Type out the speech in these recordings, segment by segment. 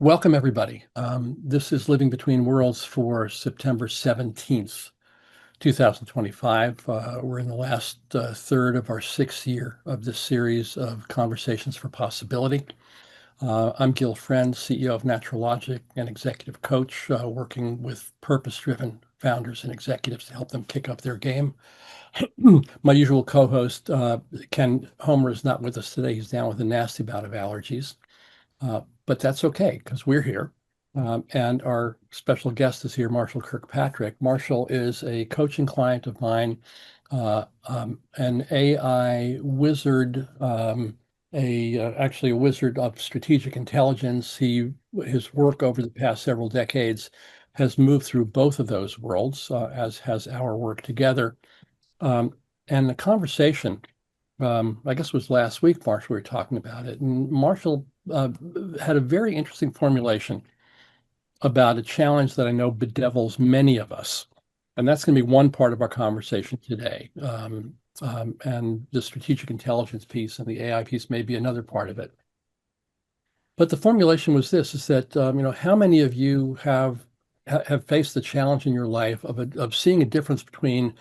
Welcome, everybody. This is Living Between Worlds for September 17th, 2025. We're in the last third of our sixth year of this series of Conversations for Possibility. I'm Gil Friend, CEO of Natural Logic and executive coach, working with purpose-driven founders and executives to help them kick up their game. My usual co-host, Ken Homer, is not with us today. He's down with a nasty bout of allergies. But that's okay because we're here. And our special guest is here, Marshall Kirkpatrick. Marshall is a coaching client of mine, an AI wizard, actually a wizard of strategic intelligence. His work over the past several decades has moved through both of those worlds, as has our work together. And the conversation, I guess it was last week, Marshall, we were talking about it. And Marshall had a very interesting formulation about a challenge that I know bedevils many of us. And that's going to be one part of our conversation today. And the strategic intelligence piece and the AI piece may be another part of it. But the formulation was this, is that, how many of you have faced the challenge in your life of seeing a difference between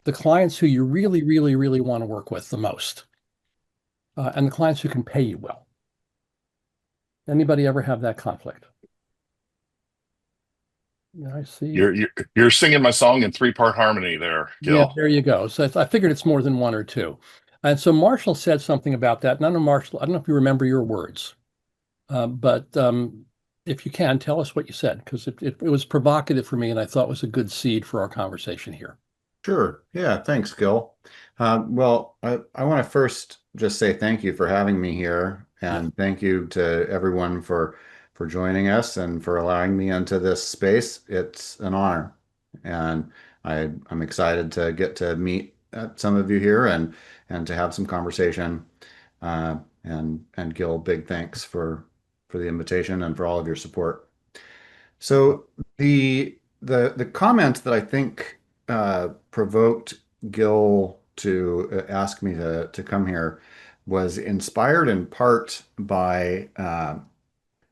the clients who you really, really, really want to work with the most, and the clients who can pay you well? Anybody ever have that conflict? Yeah, I see. You're singing my song in three-part harmony there, Yeah, Gil. there you go. So I figured it's more than one or two. And so Marshall said something about that. None of Marshall, I don't know if you remember your words, but if you can, tell us what you said, because it was provocative for me, and I thought was a good seed for our conversation here. Sure. Yeah. Thanks, Gil. I want to first just say thank you for having me here, Yeah. and thank you to everyone for joining us and for allowing me into this space. It's an honor, and I'm excited to get to meet some of you here and to have some conversation. And Gil, big thanks for the invitation and for all of your support. So the comment that I think provoked Gil to ask me to come here was inspired in part by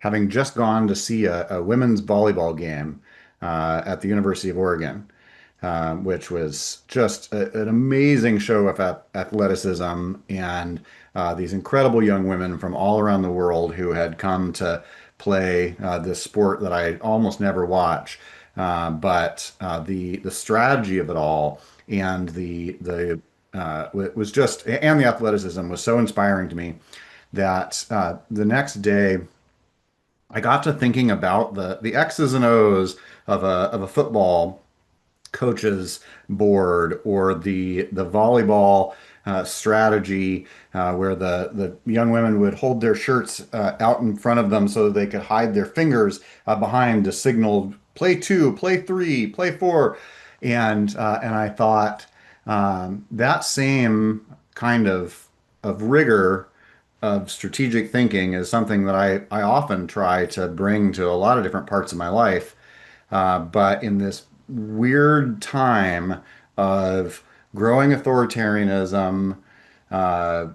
having just gone to see a women's volleyball game at the University of Oregon, which was just an amazing show of athleticism and these incredible young women from all around the world who had come to play this sport that I almost never watch. But the strategy of it all and the it was just, and the athleticism was so inspiring to me that the next day I got to thinking about the X's and O's of a football coaches board, or the volleyball strategy, where the young women would hold their shirts out in front of them so that they could hide their fingers behind to signal play two, play three, play four. And I thought that same kind of rigor of strategic thinking is something that I often try to bring to a lot of different parts of my life. But in this weird time of growing authoritarianism, uh,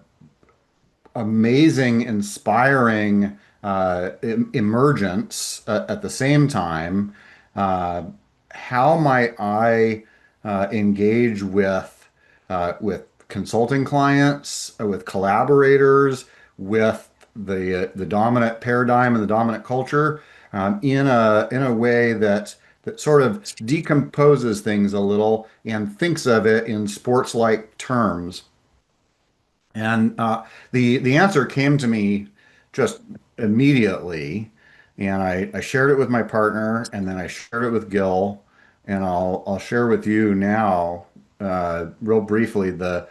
amazing, inspiring emergence at the same time, uh, how might I engage with consulting clients, with collaborators, with the dominant paradigm and the dominant culture, in a way that sort of decomposes things a little and thinks of it in sports-like terms. And the answer came to me just immediately, and I shared it with my partner, and then I shared it with Gil, and I'll share with you now, real briefly, the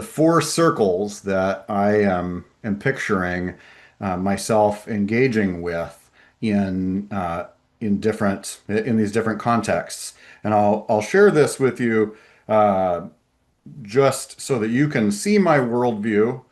four circles that I am picturing myself engaging with in in these different contexts. And I'll share this with you just so that you can see my worldview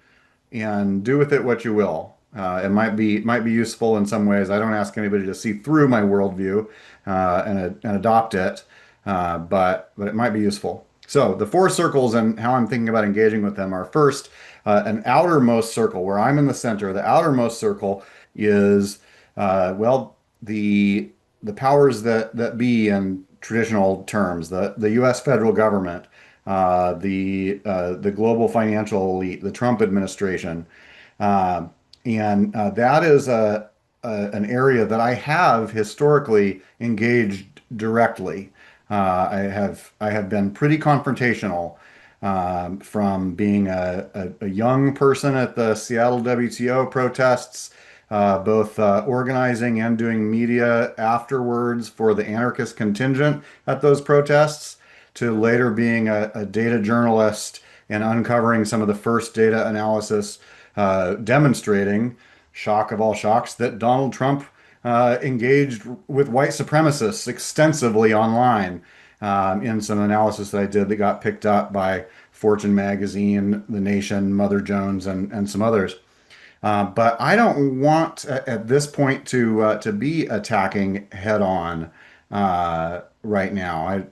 and do with it what you will. It might be useful in some ways. I don't ask anybody to see through my worldview and adopt it, but it might be useful. So the four circles and how I'm thinking about engaging with them are: first, an outermost circle where I'm in the center. The outermost circle is Well, the powers that be in traditional terms, the U.S. federal government, the global financial elite, the Trump administration, uh, and that is an area that I have historically engaged directly. I have been pretty confrontational, from being a young person at the Seattle WTO protests, both organizing and doing media afterwards for the anarchist contingent at those protests, to later being a data journalist and uncovering some of the first data analysis, demonstrating, shock of all shocks, that Donald Trump engaged with white supremacists extensively online, in some analysis that I did that got picked up by Fortune magazine, The Nation, Mother Jones, and some others. But I don't want at this point to be attacking head on right now.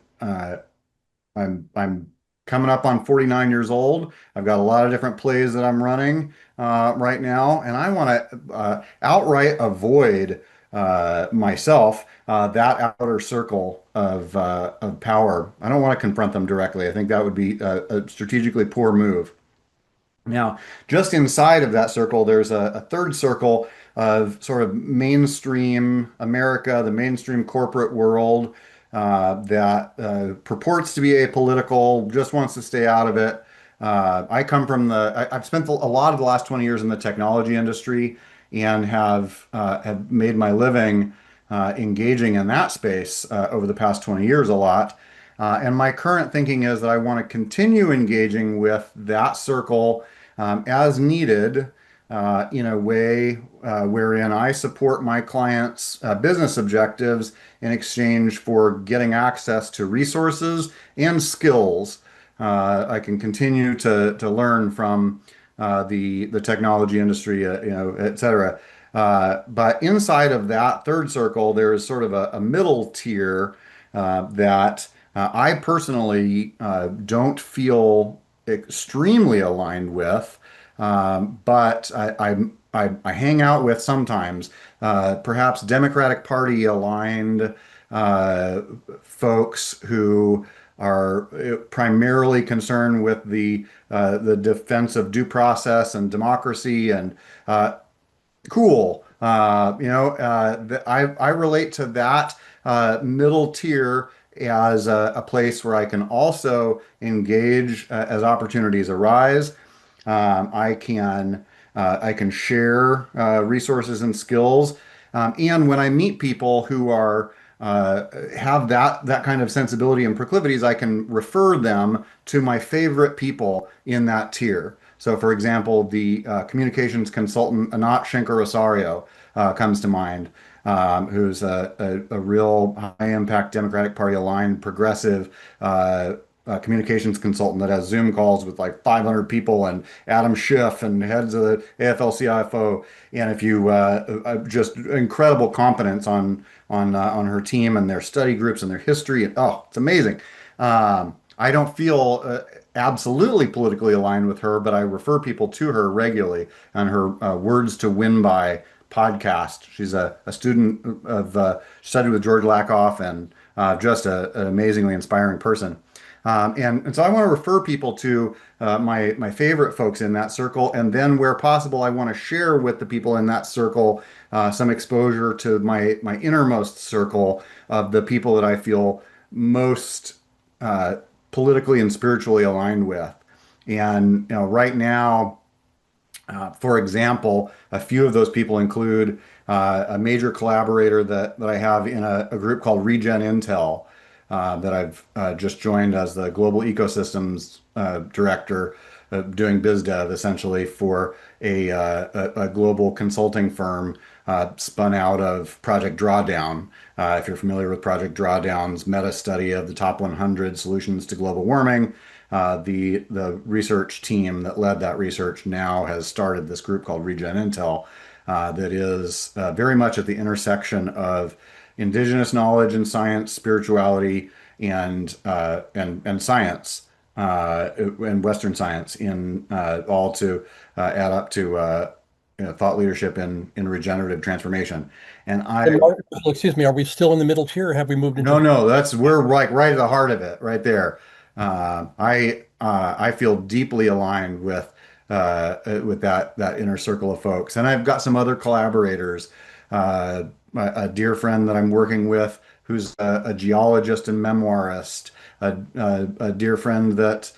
I'm coming up on 49 years old. I've got a lot of different plays that I'm running right now, and I want to outright avoid myself that outer circle of power. I don't want to confront them directly. I think that would be a strategically poor move. Now, just inside of that circle, there's a third circle of sort of mainstream America, the mainstream corporate world, that purports to be apolitical, just wants to stay out of it. I come from I've spent a lot of the last 20 years in the technology industry, and have made my living engaging in that space over the past 20 years a lot. And my current thinking is that I want to continue engaging with that circle as needed, in a way wherein I support my clients' business objectives in exchange for getting access to resources and skills. I can continue to learn from the technology industry, et cetera. But inside of that third circle, there is sort of a middle tier that I personally don't feel extremely aligned with, but I hang out with sometimes, perhaps Democratic Party aligned folks who are primarily concerned with the defense of due process and democracy, and cool. I relate to that middle tier as a place where I can also engage as opportunities arise. I can share resources and skills, and when I meet people who are have that kind of sensibility and proclivities, I can refer them to my favorite people in that tier. So, for example, the communications consultant Anat Shenker-Rosario comes to mind, who's a real high-impact Democratic Party aligned progressive communications consultant that has Zoom calls with like 500 people, and Adam Schiff and heads of the AFL-CIO. And if you just incredible competence on her team and their study groups and their history, and oh, it's amazing. I don't feel absolutely politically aligned with her, but I refer people to her regularly on her Words to Win By podcast. She's a student of studied with George Lakoff, and just an amazingly inspiring person. And so I want to refer people to my favorite folks in that circle, and then where possible, I want to share with the people in that circle some exposure to my innermost circle of the people that I feel most politically and spiritually aligned with. And right now, for example, a few of those people include a major collaborator that I have in a group called Regenerative, that I've just joined as the global ecosystems director, doing biz dev essentially for a global consulting firm spun out of Project Drawdown. If you're familiar with Project Drawdown's meta study of the top 100 solutions to global warming, the research team that led that research now has started this group called Regenerative, that is very much at the intersection of indigenous knowledge and science, spirituality, and science, and Western science, in all to add up to thought leadership in regenerative transformation. And And excuse me, are we still in the middle tier or have we moved into no, we're right at the heart of it, right there. I feel deeply aligned with that inner circle of folks, and I've got some other collaborators. A dear friend that I'm working with, who's a geologist and memoirist. A dear friend that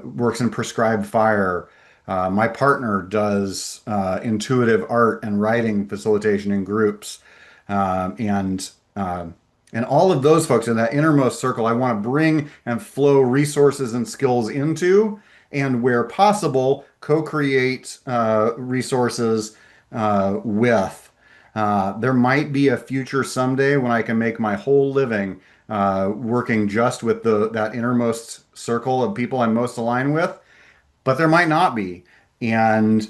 works in prescribed fire. My partner does intuitive art and writing facilitation in groups, and and all of those folks in that innermost circle, I want to bring and flow resources and skills into, and where possible, co-create resources with. There might be a future someday when I can make my whole living working just with that innermost circle of people I'm most aligned with, but there might not be. And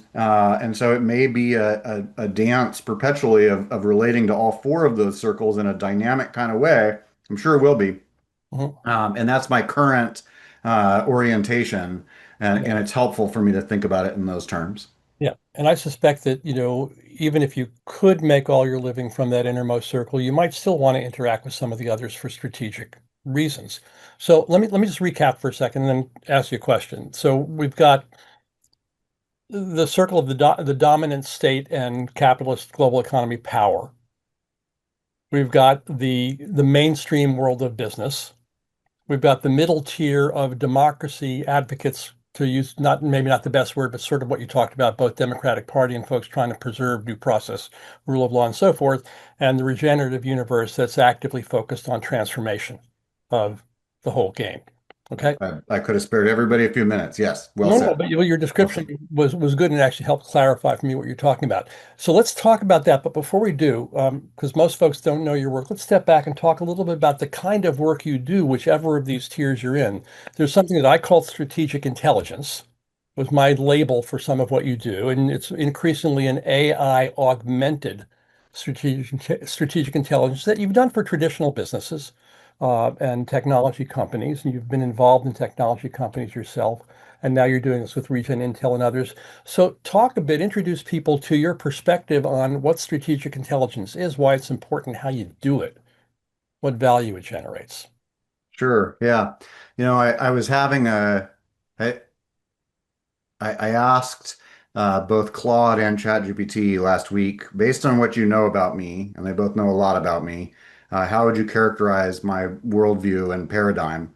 so it may be a dance perpetually of relating to all four of those circles in a dynamic kind of way. I'm sure it will be. Mhm. And that's my current orientation, and it's helpful for me to think about it in those terms. Yeah. And I suspect that, even if you could make all your living from that innermost circle, you might still want to interact with some of the others for strategic reasons. So let me just recap for a second and then ask you a question. So we've got the circle of the dominant state and capitalist global economy power. We've got the mainstream world of business. We've got the middle tier of democracy advocates, to use not maybe not the best word, but sort of what you talked about, both Democratic Party and folks trying to preserve due process, rule of law, and so forth, and the regenerative universe that's actively focused on transformation of the whole game. Okay. I could have spared everybody a few minutes. Yes, well No, said. but your Well description said. was good and actually helped clarify for me what you're talking about. So let's talk about that. But before we do, because most folks don't know your work, let's step back and talk a little bit about the kind of work you do, whichever of these tiers you're in. There's something that I call strategic intelligence, was my label for some of what you do, and it's increasingly an AI augmented strategic intelligence that you've done for traditional businesses and technology companies, and you've been involved in technology companies yourself. And now you're doing this with Regen Intel and others. So talk a bit, introduce people to your perspective on what strategic intelligence is, why it's important, how you do it, what value it generates. Sure. Yeah. I was having I, I asked both Claude and ChatGPT last week, based on what you know about me, and they both know a lot about me, how would you characterize my worldview and paradigm?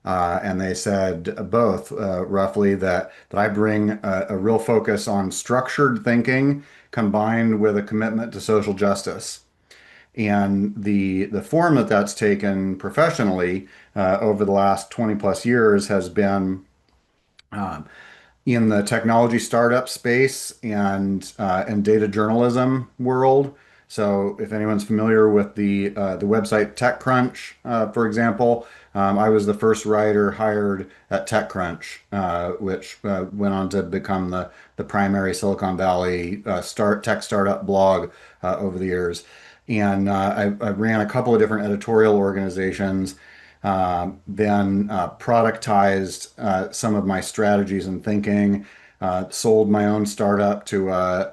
And they said both roughly that I bring a real focus on structured thinking combined with a commitment to social justice. And the form that that's taken professionally over the last 20 plus years has been um, in the technology startup space and data journalism world. So if anyone's familiar with the website TechCrunch, for example, I was the first writer hired at TechCrunch, which went on to become the primary Silicon Valley tech startup blog over the years. And I ran a couple of different editorial organizations, then productized some of my strategies and thinking, sold my own startup to a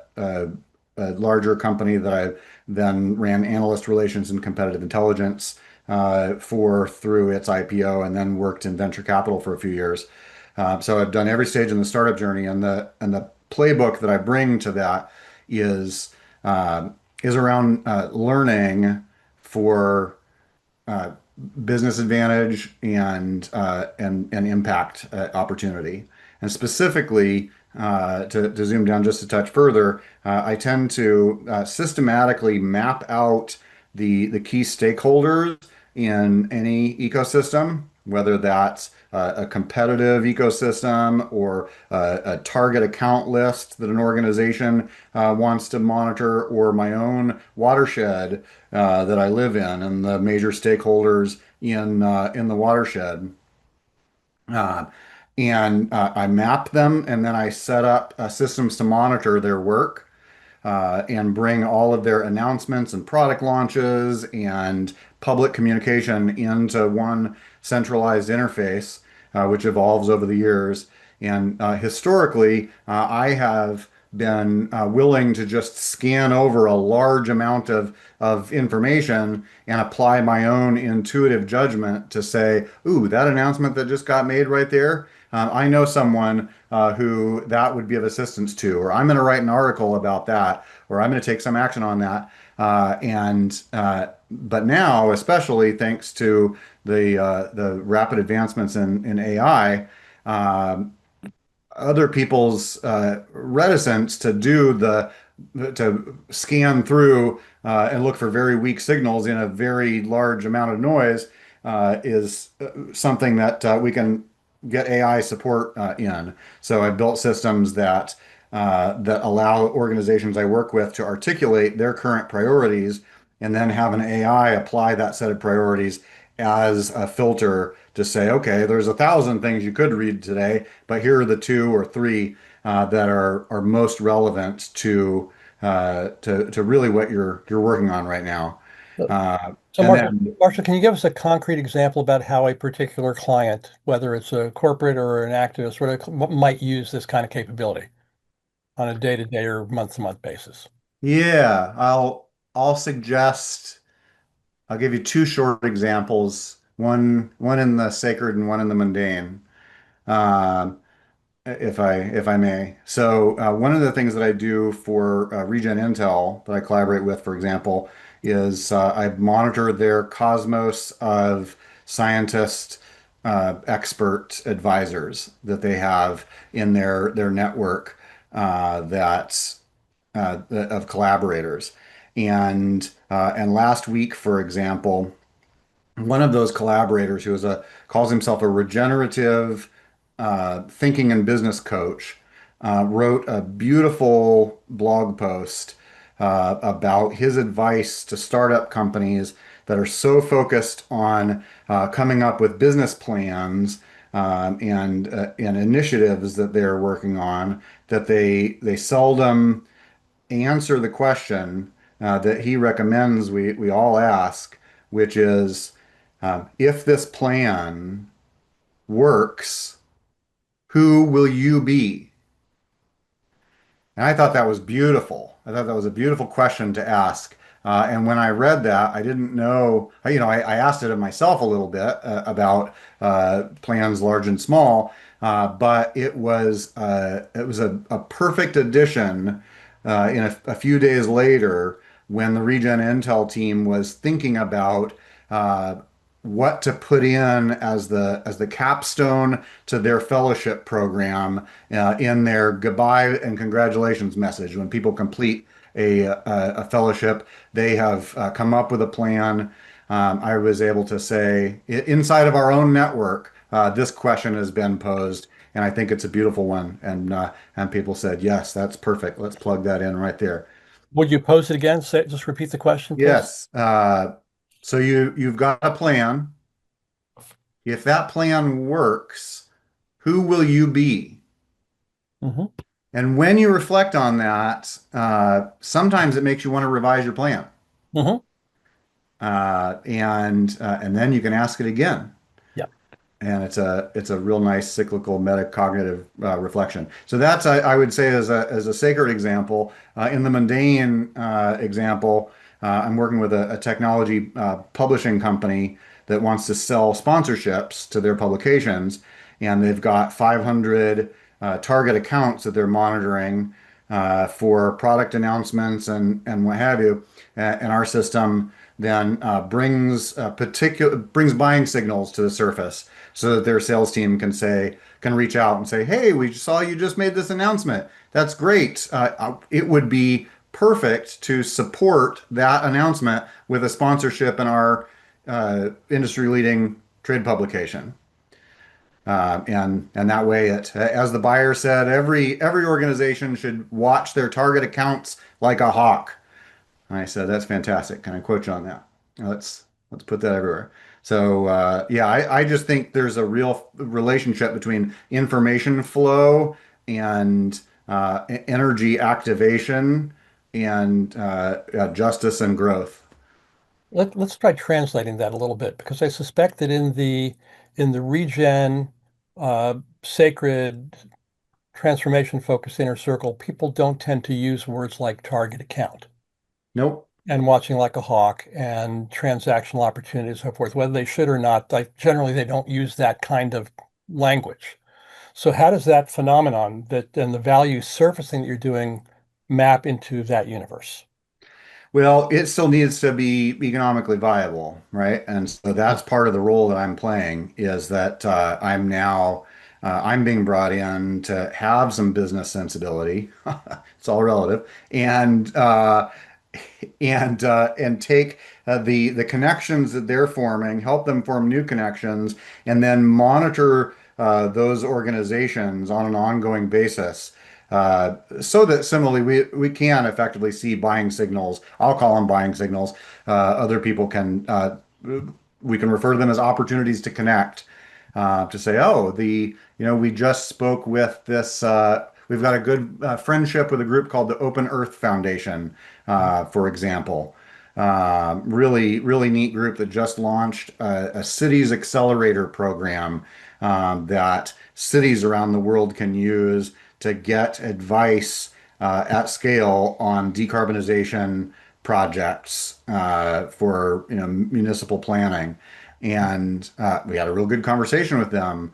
larger company that I then ran analyst relations and competitive intelligence for through its IPO, and then worked in venture capital for a few years. So I've done every stage in the startup journey, and the playbook that I bring to that is uh, is around learning for uh, business advantage and impact opportunity. And specifically, to zoom down just a touch further, I tend to systematically map out the key stakeholders in any ecosystem, whether that's a competitive ecosystem or a target account list that an organization wants to monitor, or my own watershed that I live in and the major stakeholders in the watershed. Uh, and I map them, and then I set up systems to monitor their work and bring all of their announcements and product launches and public communication into one centralized interface, which evolves over the years. And historically, I have been willing to just scan over a large amount of information and apply my own intuitive judgment to say, ooh, that announcement that just got made right there, I know someone who that would be of assistance to, or I'm going to write an article about that, or I'm going to take some action on that. But now, especially thanks to the rapid advancements in AI, other people's reticence to do to scan through and look for very weak signals in a very large amount of noise is something that we can get AI support in. So I built systems that allow organizations I work with to articulate their current priorities and then have an AI apply that set of priorities as a filter to say, okay, there's 1,000 things you could read today, but here are the two or three that are most relevant to really what you're working on right now. So, so And then Marshall, can you give us a concrete example about how a particular client, whether it's a corporate or an activist, might use this kind of capability on a day-to-day or month-to-month basis? yeah, I'll suggest I'll give you two short examples, one in the sacred and one in the mundane. Um, if I may. So one of the things that I do for Regen Intel that I collaborate with, for example, is I monitor their cosmos of scientist expert advisors that they have in their network that of collaborators. And last week, for example, one of those collaborators who is a calls himself a regenerative thinking and business coach wrote a beautiful blog post about his advice to startup companies that are so focused on coming up with business plans and initiatives that they're working on that they seldom answer the question that he recommends we all ask, which is if this plan works, who will you be? And I thought that was beautiful. I thought that was a beautiful question to ask. And when I read that, I didn't know, I asked it of myself a little bit about plans large and small, but it was a perfect addition in a few days later when the Regen Intel team was thinking about uh, what to put in as the capstone to their fellowship program in their goodbye and congratulations message. When people complete a fellowship, they have come up with a plan. I was able to say inside of our own network, this question has been posed, and I think it's a beautiful one. And people said, yes, that's perfect. Let's plug that in right there. Would you pose it again? Just repeat the question, please. Yes. So you've got a plan. If that plan works, who will you be? Hmm. And when you reflect on that, sometimes it makes you want to revise your plan. Hmm. And then you can ask it again. Yeah. And it's a real nice cyclical metacognitive reflection. So that's I would say as a sacred example. In the mundane example, I'm working with a technology publishing company that wants to sell sponsorships to their publications, and they've got 500 target accounts that they're monitoring for product announcements and what have you. And our system then brings buying signals to the surface so that their sales team can reach out and say, "Hey, we saw you just made this announcement. That's great. It would be perfect to support that announcement with a sponsorship in our industry-leading trade publication." And that way, as the buyer said, every organization should watch their target accounts like a hawk. And I said, "That's fantastic. Can I quote you on that? Let's put that everywhere." So yeah, I just think there's a real relationship between information flow and energy activation and justice and growth. Let's try translating that a little bit because I suspect that in the regen sacred transformation-focused inner circle, people don't tend to use words like target account Nope. and watching like a hawk and transactional opportunity and so forth, whether they should or not. Like generally, they don't use that kind of language. So how does that phenomenon that and the value surfacing that you're doing map into that universe? Well, it still needs to be economically viable, right? And so that's part of the role that I'm playing is that I'm being brought in to have some business sensibility. It's all relative, and take the connections that they're forming, help them form new connections, and then monitor those organizations on an ongoing basis. So that similarly we can effectively see buying signals. I'll call them buying signals. Other people can we can refer to them as opportunities to connect. To say, oh, we just spoke with this. We've got a good friendship with a group called the Open Earth Foundation, for example. Really, really neat group that just launched a cities accelerator program that cities around the world can use to get advice at scale on decarbonization projects for municipal planning. And we had a real good conversation with them.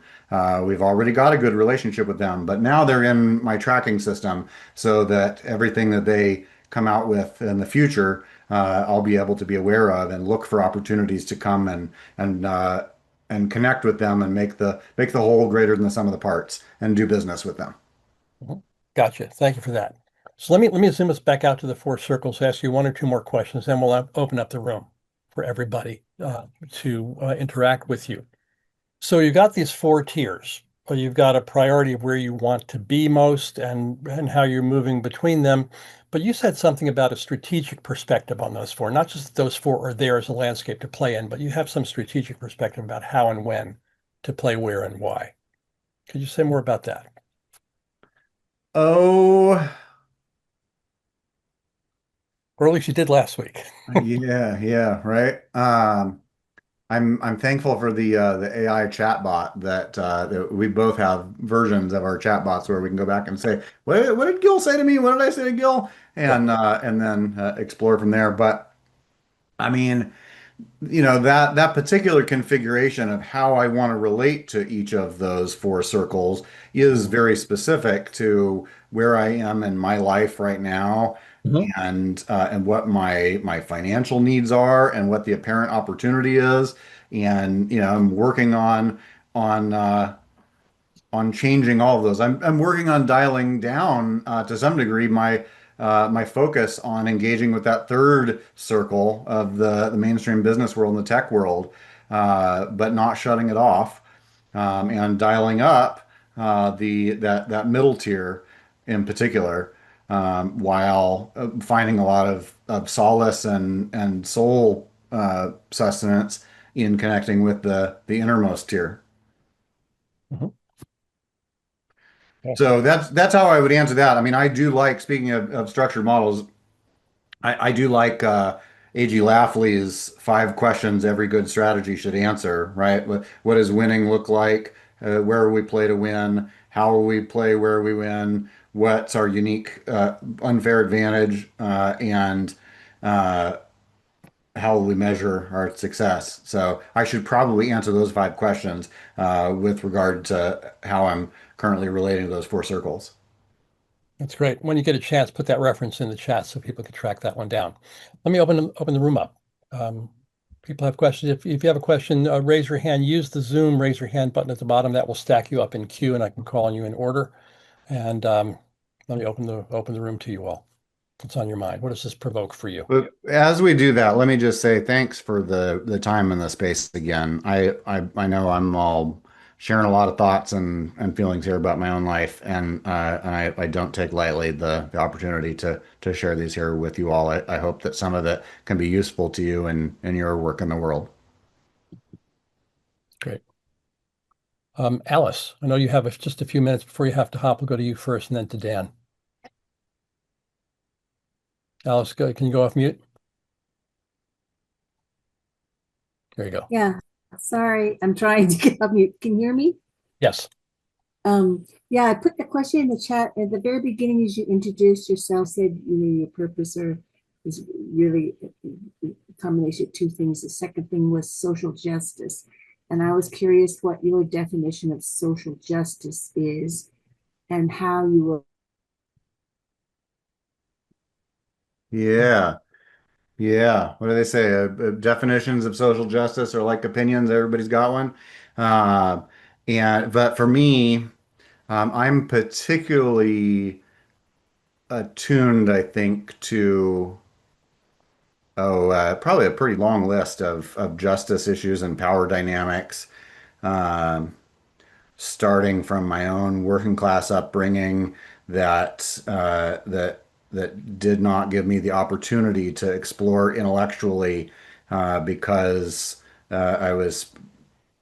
We've already got a good relationship with them, but now they're in my tracking system so that everything that they come out with in the future, I'll be able to be aware of and look for opportunities to come and connect with them and make the whole greater than the sum of the parts and do business with them. Mhm. Gotcha. Thank you for that. So let me zoom us back out to the four circles, ask you one or two more questions, then we'll open up the room for everybody to interact with you. So you've got these four tiers. You've got a priority of where you want to be most and how you're moving between them. But you said something about a strategic perspective on those four, not just that those four are there as a landscape to play in, but you have some strategic perspective about how and when to play where and why. Could you say more about that? Oh, Or at least you did last week. yeah, yeah, right. I'm thankful for the AI chatbot that we both have versions of our chatbots where we can go back and say, what did Gil say to me? What did I say to Gil? Yeah. And then explore from there. But I mean, that particular configuration of how I want to relate to each of those four circles is Mhm. very specific to where I am in my life right now Mhm. and what my financial needs are and what the apparent opportunity is. And I'm working on uh, on changing all of those. I'm working on dialing down to some degree my focus on engaging with that third circle of the mainstream business world and the tech world, but not shutting it off, and dialing up that middle tier in particular, while finding a lot of solace and soul sustenance in connecting with the innermost tier. Mhm. Yeah. So that's how I would answer that. I mean, I do like, speaking of structured models, I do like A.G. Lafley's 5 questions every good strategy should answer, right? What does winning look like? Where we play to win? How will we play where we win? What's our unique unfair advantage? And uh, how will we measure our success? So I should probably answer those 5 questions with regard to how I'm currently relating to those 4 circles. That's great. When you get a chance, put that reference in the chat so people can track that one down. Let me open the room up. Um, People have questions. If you have a question, raise your hand. Use the Zoom raise your hand button at the bottom. That will stack you up in queue, and I can call on you in order. And let me open the room to you all. What's on your mind? What does this provoke for you? But as we do that, let me just say thanks for the time and the space again. I know I'm all sharing a lot of thoughts and feelings here about my own life, and I don't take lightly the opportunity to share these here with you all. I hope that some of it can be useful to you in your work in the world. Great. Alice, I know you have just a few minutes before you have to hop. We'll go to you first and then to Dan. Alice, can you go off mute? There you go. Yeah, sorry, I'm trying to get up mute. Can you hear me? Yes. Yeah, I put the question in the chat at the very beginning as you introduced yourself, said, your purpose is really a combination of two things. The second thing was social justice. And I was curious what your definition of social justice is and how you will. Yeah. Yeah. What do they say? Definitions of social justice are like opinions. Everybody's got one. Uh, but for me, I'm particularly attuned, I think, to probably a pretty long list of justice issues and power dynamics. Um, Starting from my own working class upbringing that did not give me the opportunity to explore intellectually because I was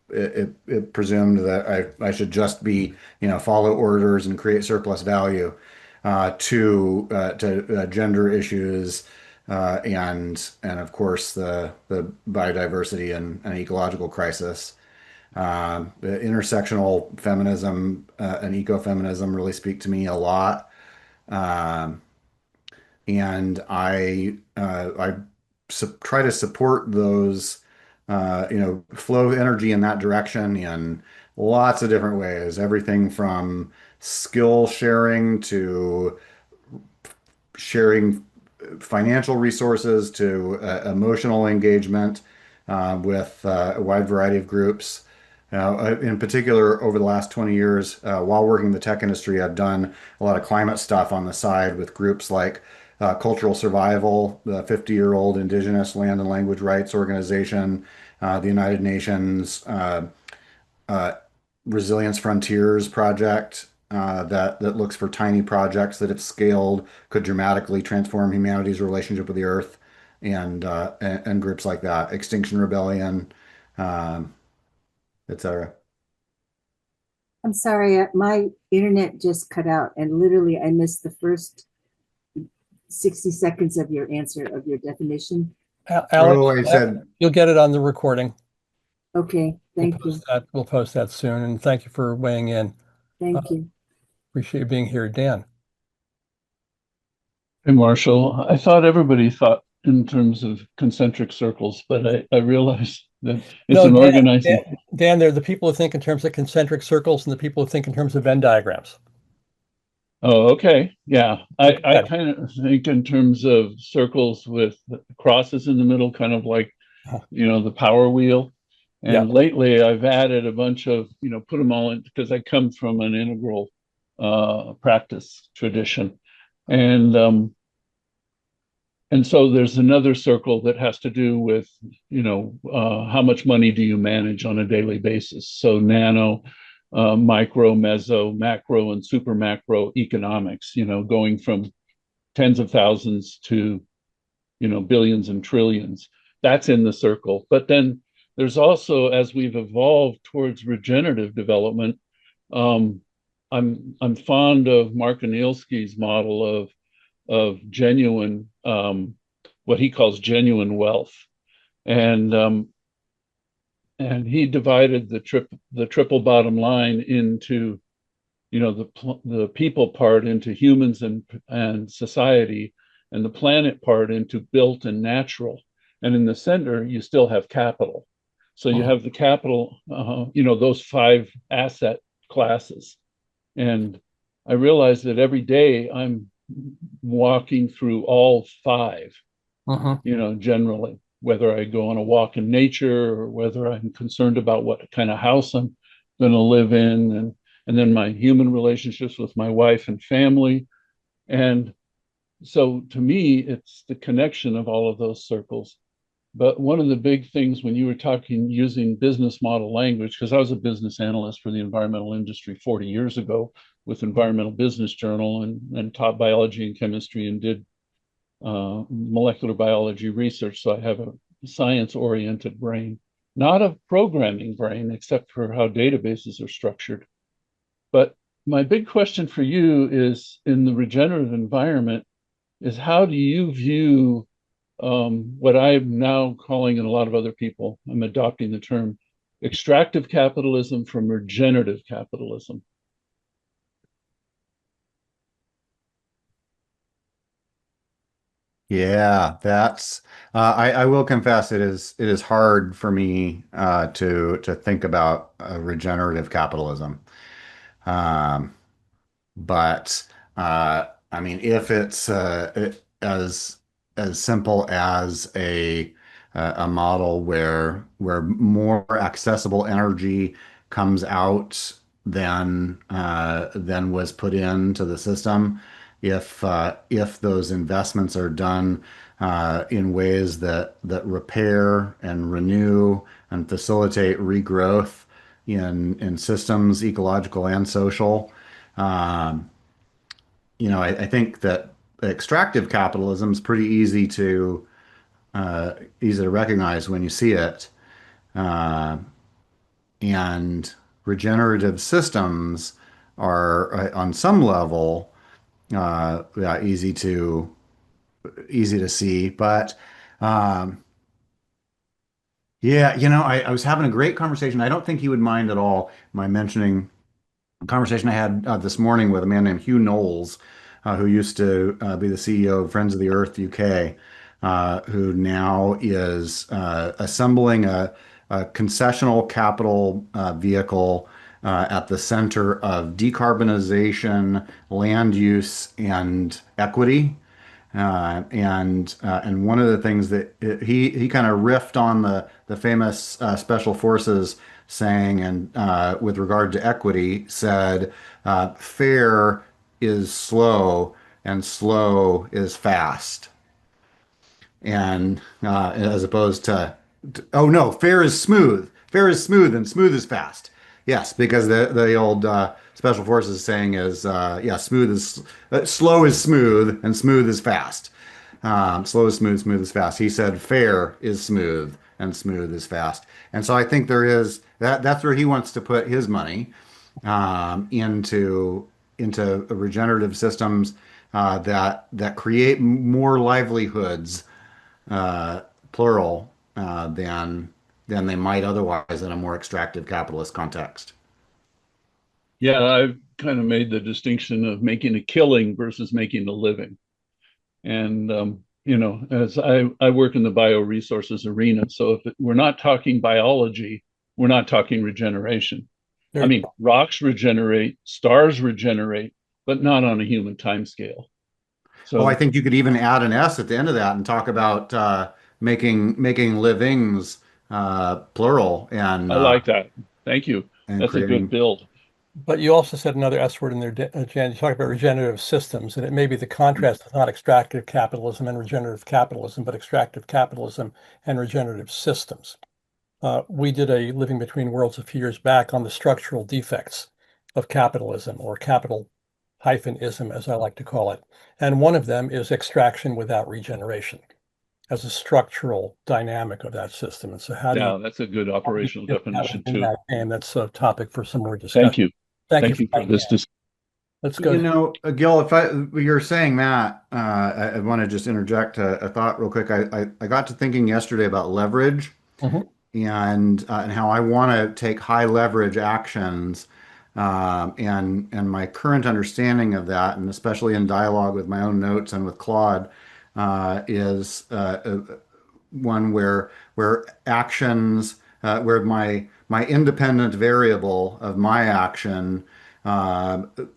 it presumed that I should just be, follow orders and create surplus value to gender issues and of course the biodiversity and ecological crisis. The intersectional feminism and ecofeminism really speak to me a lot. Um, and I try to support those, flow energy in that direction in lots of different ways. Everything from skill sharing to sharing financial resources to emotional engagement with a wide variety of groups. In particular, over the last 20 years, while working in the tech industry, I've done a lot of climate stuff on the side with groups like Cultural Survival, the 50-year-old Indigenous Land and Language Rights Organization, the United Nations uh, Resilience Frontiers project that looks for tiny projects that, if scaled, could dramatically transform humanity's relationship with the Earth, and groups like that, Extinction Rebellion, um, etc. I'm sorry, my internet just cut out and literally I missed the first 60 seconds of your answer of your definition. Alex, Oh, I said, you'll get it on the recording. Okay, thank you. We'll post that soon. And thank you for weighing in. Thank you. Appreciate you being here, Dan. Hey, Marshall. I thought everybody thought in terms of concentric circles, but I realized that it's No, an organizing. Dan, they're the people who think in terms of concentric circles and the people who think in terms of Venn diagrams. Oh, okay. Yeah. I Okay. kind of think in terms of circles with crosses in the middle, kind of like, the power wheel. Yeah. And lately I've added a bunch of, put them all in because I come from an integral practice tradition. And so there's another circle that has to do with, how much money do you manage on a daily basis? So nano, micro, meso, macro, and super macro economics, going from tens of thousands to, billions and trillions. That's in the circle. But then there's also, as we've evolved towards regenerative development, um, I'm fond of Mark Anielski's model of genuine, what he calls genuine wealth, and he divided the triple bottom line into, the people part into humans and society, and the planet part into built and natural, and in the center you still have capital. So you have the capital, those five asset classes, and I realize that every day I'm walking through all five, generally, whether I go on a walk in nature or whether I'm concerned about what kind of house I'm going to live in, and then my human relationships with my wife and family. And so to me, it's the connection of all of those circles. But one of the big things when you were talking using business model language, because I was a business analyst for the environmental industry 40 years ago with Environmental Business Journal, and taught biology and chemistry and did molecular biology research. So I have a science-oriented brain, not a programming brain, except for how databases are structured. But my big question for you is, in the regenerative environment, is how do you view what I'm now calling, and a lot of other people, I'm adopting the term extractive capitalism from regenerative capitalism. Yeah, that's I will confess it is hard for me to think about regenerative capitalism. Um, but I mean, if it's as simple as a model where more accessible energy comes out than was put into the system, if those investments are done in ways that repair and renew and facilitate regrowth in systems, ecological and social. Um, I think that extractive capitalism is pretty easy to recognize when you see it, uh, and regenerative systems are on some level yeah, easy to see. But um, yeah, I was having a great conversation. I don't think you would mind at all my mentioning conversation I had this morning with a man named Hugh Knowles, who used to be the CEO of Friends of the Earth UK, who now is assembling a concessional capital vehicle at the center of decarbonization, land use, and equity. And one of the things that he kind of riffed on the famous special forces saying, and with regard to equity, said fair is slow and slow is fast, and as opposed oh no, fair is smooth and smooth is fast. Yes, because the old special forces saying is yeah, slow is smooth and smooth is fast. Slow is smooth, smooth is fast. He said fair is smooth and smooth is fast. And so I think there is that's where he wants to put his money into regenerative systems that create more livelihoods, uh, plural, than they might otherwise in a more extractive capitalist context. Yeah, I've kind of made the distinction of making a killing versus making a living. And, as I work in the bioresources arena, so if we're not talking biology, we're not talking regeneration. I There, mean, rocks regenerate, stars regenerate, but not on a human timescale. Oh, I So think you could even add an S at the end of that and talk about making livings plural I like that. Thank you. and That's a good creating. build. but you also said another S word in there, Jan. You talk about regenerative systems, and it may be the contrast is not extractive capitalism and regenerative capitalism, but extractive capitalism and regenerative systems. We did a Living Between Worlds a few years back on the structural defects of capitalism, or capital-ism, as I like to call it. And one of them is extraction without regeneration as a structural dynamic of that system. And so Yeah, that's a good operational get out definition in too. that game? That's a topic for some more Thank discussion. you. Thank you Thank for you for that. this. Let's go to Gil, if you're saying that, I want to just interject a thought real quick. I got to thinking yesterday about leverage Mhm. and how I want to take high leverage actions. And my current understanding of that, and especially in dialogue with my own notes and with Claude, is one where actions where my independent variable of my action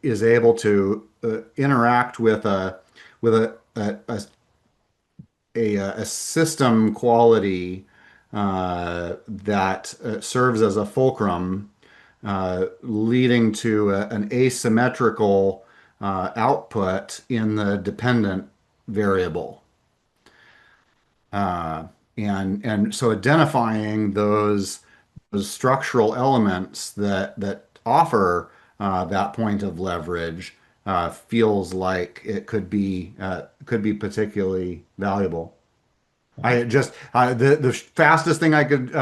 is able to interact with a system quality that serves as a fulcrum, leading to an asymmetrical output in the dependent variable. Uh, and so identifying those structural elements that offer that point of leverage feels like it could be particularly valuable. I just the fastest thing I could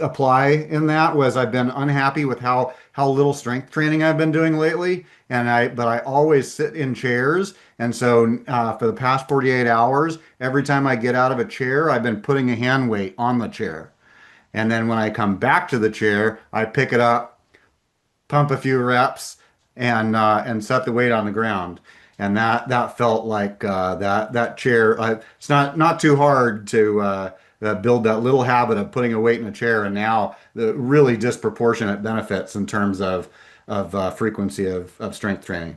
apply in that was I've been unhappy with how little strength training I've been doing lately, and I always sit in chairs, and so for the past 48 hours, every time I get out of a chair, I've been putting a hand weight on the chair, and then when I come back to the chair, I pick it up, pump a few reps, and set the weight on the ground. and that felt like that chair. It's not too hard to build that little habit of putting a weight in a chair, and now the really disproportionate benefits in terms of frequency of strength training.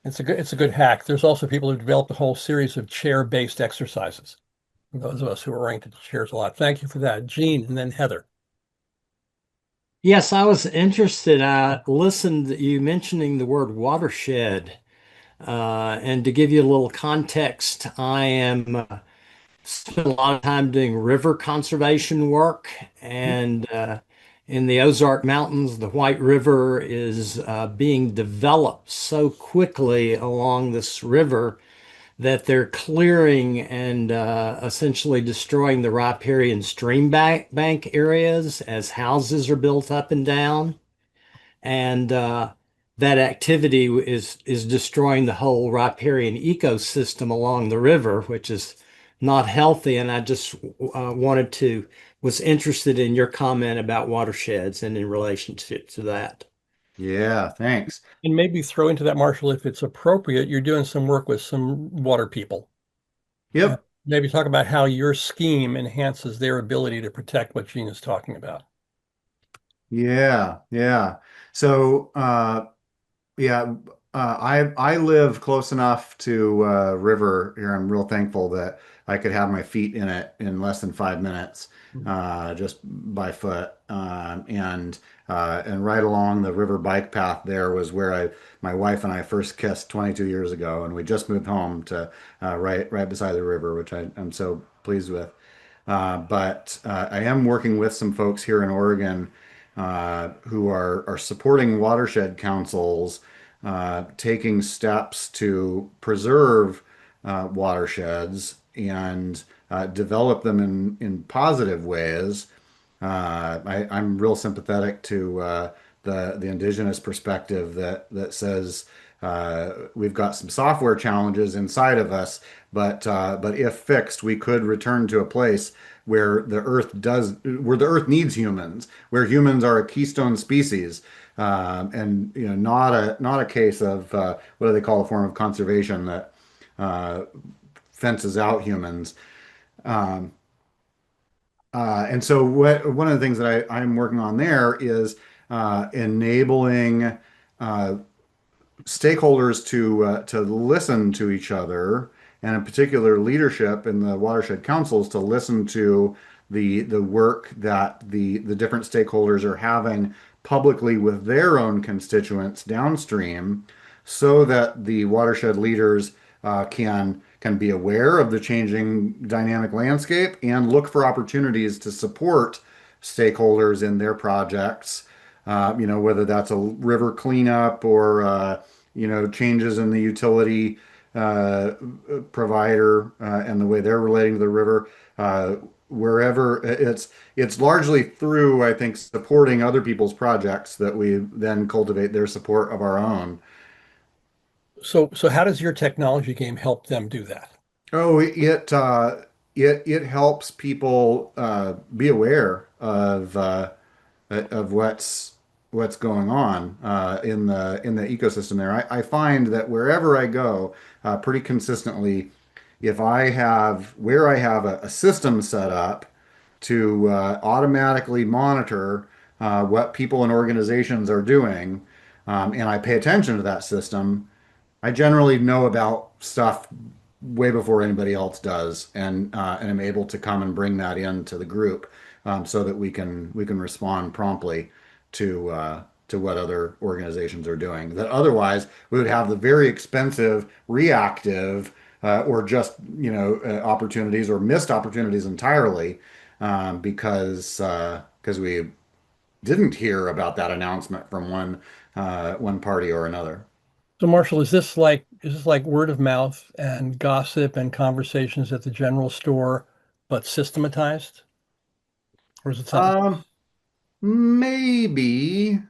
It's a good hack. There's also people who developed a whole series of chair-based exercises. For those of us who are oriented to chairs a lot. Thank you for that, Gene, and then Heather. Yes, I was interested. I listened to you mentioning the word watershed. And to give you a little context, I am spent a lot of time doing river conservation work, and in the Ozark Mountains, the White River is being developed so quickly along this river that they're clearing and essentially destroying the riparian stream bank areas as houses are built up and down. And that activity is destroying the whole riparian ecosystem along the river, which is not healthy. And I just was interested in your comment about watersheds and in relationship to that. Yeah, thanks. And maybe throw into that, Marshall, if it's appropriate, you're doing some work with some water people. Yep. Maybe talk about how your scheme enhances their ability to protect what Gene is talking about. Yeah, yeah. So, yeah, I live close enough to river here. I'm real thankful that I could have my feet in it in less than 5 minutes, just by foot. And right along the river bike path there was where my wife and I first kissed 22 years ago, and we just moved home to right beside the river, which I'm so pleased with. But I am working with some folks here in Oregon who are supporting watershed councils, taking steps to preserve watersheds and develop them in positive ways. I'm real sympathetic to the indigenous perspective that says we've got some software challenges inside of us, but if fixed, we could return to a place where the earth needs humans, where humans are a keystone species, and not a case of what do they call a form of conservation that fences out humans. Um, and so one of the things that I'm working on there is enabling stakeholders to listen to each other, and in particular leadership in the watershed councils to listen to the work that the different stakeholders are having publicly with their own constituents downstream, so that the watershed leaders can be aware of the changing dynamic landscape and look for opportunities to support stakeholders in their projects. Whether that's a river cleanup or changes in the utility provider and the way they're relating to the river. Wherever it's largely through, I think, supporting other people's projects that we then cultivate their support of our own. So how does your technology game help them do that? Oh, it helps people be aware of what's going on in the ecosystem there. I find that wherever I go, pretty consistently, if I have where I have a system set up to automatically monitor what people and organizations are doing, and I pay attention to that system, I generally know about stuff way before anybody else does, and am able to come and bring that into the group, so that we can respond promptly to what other organizations are doing. That otherwise we would have the very expensive reactive or just opportunities or missed opportunities entirely, because we didn't hear about that announcement from one party or another. So Marshall, is this like word of mouth and gossip and conversations at the general store, but systematized? Or is it something Um, else? maybe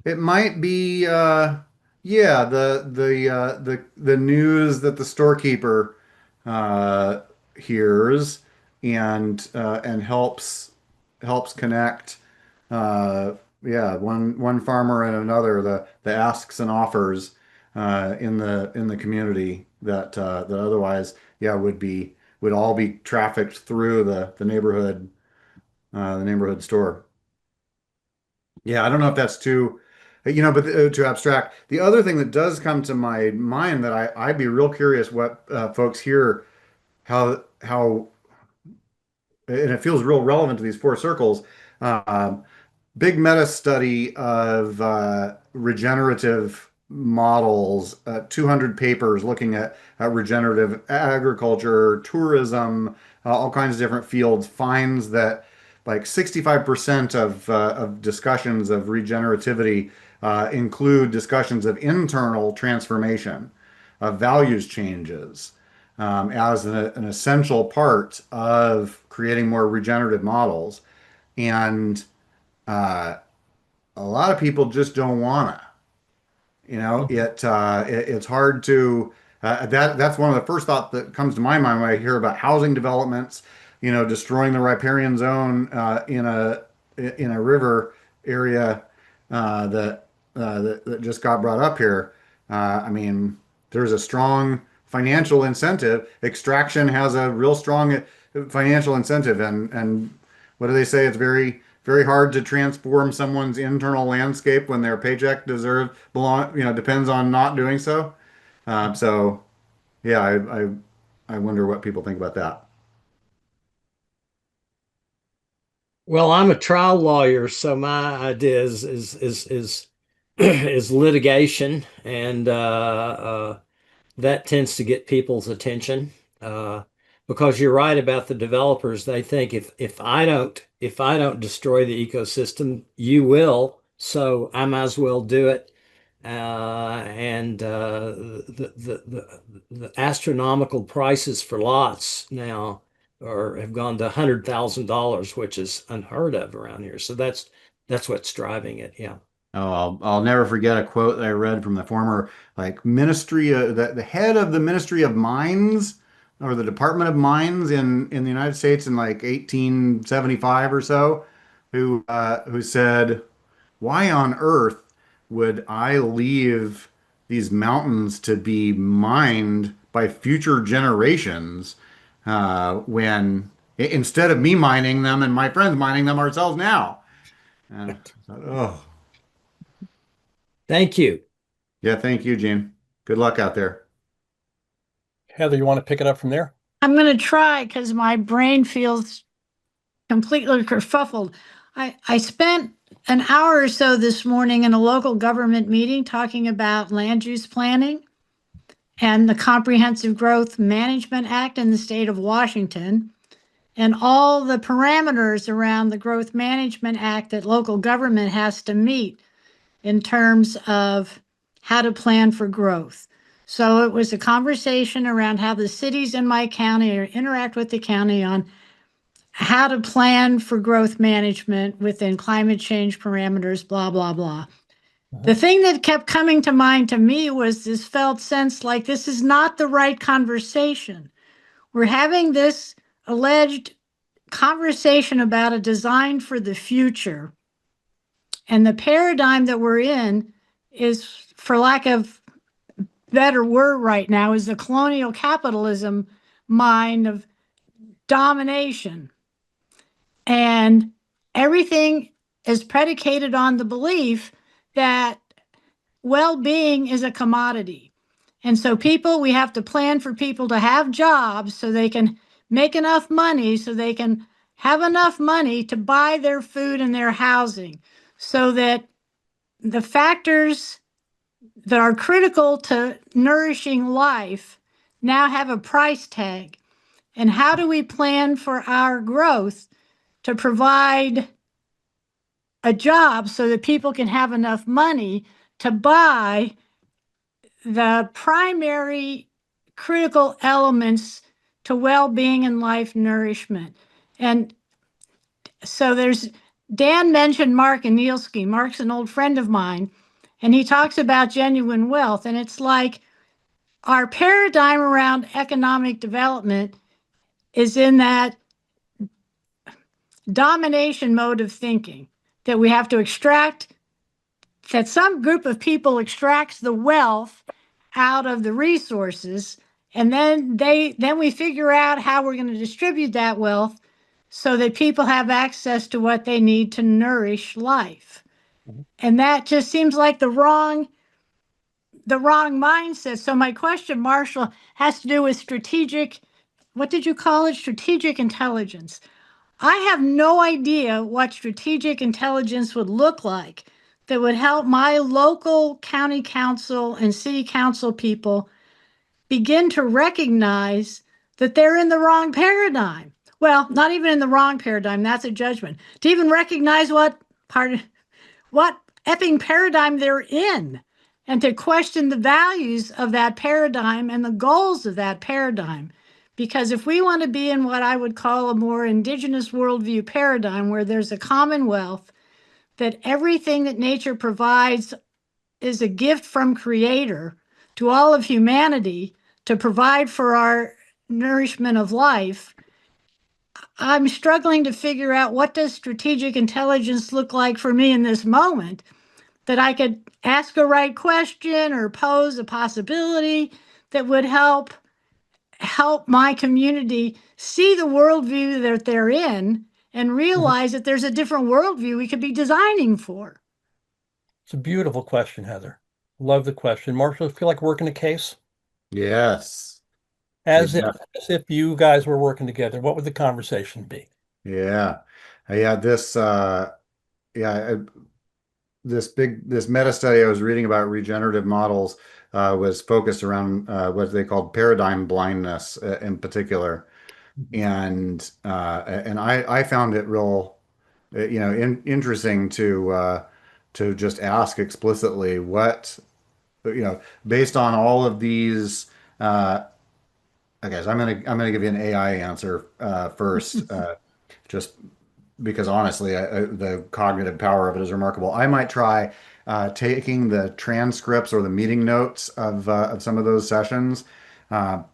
it might be yeah, the news that the storekeeper uh hears and helps connect yeah, one farmer and another, the asks and offers, in the community that otherwise, yeah, would all be trafficked through the neighborhood store. Yeah, I don't know if that's too, but too abstract. The other thing that does come to my mind that I'd be real curious what folks here how and it feels real relevant to these four circles. Um, Big meta study of regenerative models, 200 papers looking at regenerative agriculture, tourism, all kinds of different fields, finds that like 65% of discussions of regenerativity include discussions of internal transformation, of values changes, as an essential part of creating more regenerative models. And uh, a lot of people just don't wanna. It's hard to that's one of the first thoughts that comes to my mind when I hear about housing developments, destroying the riparian zone in a river area that just got brought up here. I mean, there's a strong financial incentive. Extraction has a real strong financial incentive, and what do they say? It's very hard to transform someone's internal landscape when their paycheck depends on not doing so. So yeah, I wonder what people think about that. Well, I'm a trial lawyer, so my idea is is litigation, and that tends to get people's attention. Uh, because you're right about the developers. They think if I don't destroy the ecosystem, you will. So I might as well do it. And the astronomical prices for lots now have gone to $100,000, which is unheard of around here. So that's what's driving it. Yeah. Oh, I'll never forget a quote that I read from the former ministry, the head of the Ministry of Mines or the Department of Mines in the United States in like 1875 or so, who said, "Why on earth would I leave these mountains to be mined by future generations when instead of me mining them and my friends mining them ourselves now?" And I thought, oh. Thank you. Yeah, thank you, Gene. Good luck out there. Heather, you want to pick it up from there? I'm going to try because my brain feels completely kerfuffled. I spent an hour or so this morning in a local government meeting talking about land use planning and the Comprehensive Growth Management Act in the state of Washington and all the parameters around the Growth Management Act that local government has to meet in terms of how to plan for growth. So it was a conversation around how the cities in my county interact with the county on how to plan for growth management within climate change parameters, blah, blah, blah. The thing that kept coming to mind to me was this felt sense like this is not the right conversation. We're having this alleged conversation about a design for the future. And the paradigm that we're in is, for lack of better word right now, is the colonial capitalism mind of domination. And everything is predicated on the belief that well-being is a commodity. And so we have to plan for people to have jobs so they can make enough money, so they can have enough money to buy their food and their housing, so that the factors that are critical to nourishing life now have a price tag. And how do we plan for our growth to provide a job so that people can have enough money to buy the primary critical elements to well-being and life nourishment? And so Dan mentioned Mark Anielski. Mark's an old friend of mine, and he talks about genuine wealth. And it's like our paradigm around economic development is in that domination mode of thinking, that we have to extract, that some group of people extracts the wealth out of the resources, and then we figure out how we're going to distribute that wealth so that people have access to what they need to nourish life. Mhm. And that just seems like the wrong mindset. So my question, Marshall, has to do with strategic, what did you call it? Strategic intelligence. I have no idea what strategic intelligence would look like that would help my local county council and city council people begin to recognize that they're in the wrong paradigm. Well, not even in the wrong paradigm, that's a judgment. To even recognize what effing paradigm they're in, and to question the values of that paradigm and the goals of that paradigm. Because if we want to be in what I would call a more indigenous worldview paradigm, where there's a commonwealth, that everything that nature provides is a gift from Creator to all of humanity to provide for our nourishment of life, I'm struggling to figure out, what does strategic intelligence look like for me in this moment, that I could ask a right question or pose a possibility that would help my community see the worldview that they're in and realize that there's a different worldview we could be designing for. It's a beautiful question, Heather. Love the question. Marshall, feel like working a case? Yes. As Yeah. if you guys were working together, what would the conversation be? Yeah. Yeah. This meta study I was reading about regenerative models was focused around what they called paradigm blindness in particular. And I found it real, interesting to just ask explicitly what, based on all of these. Okay, so I'm gonna give you an AI answer first, just because honestly, the cognitive power of it is remarkable. I might try taking the transcripts or the meeting notes of some of those sessions,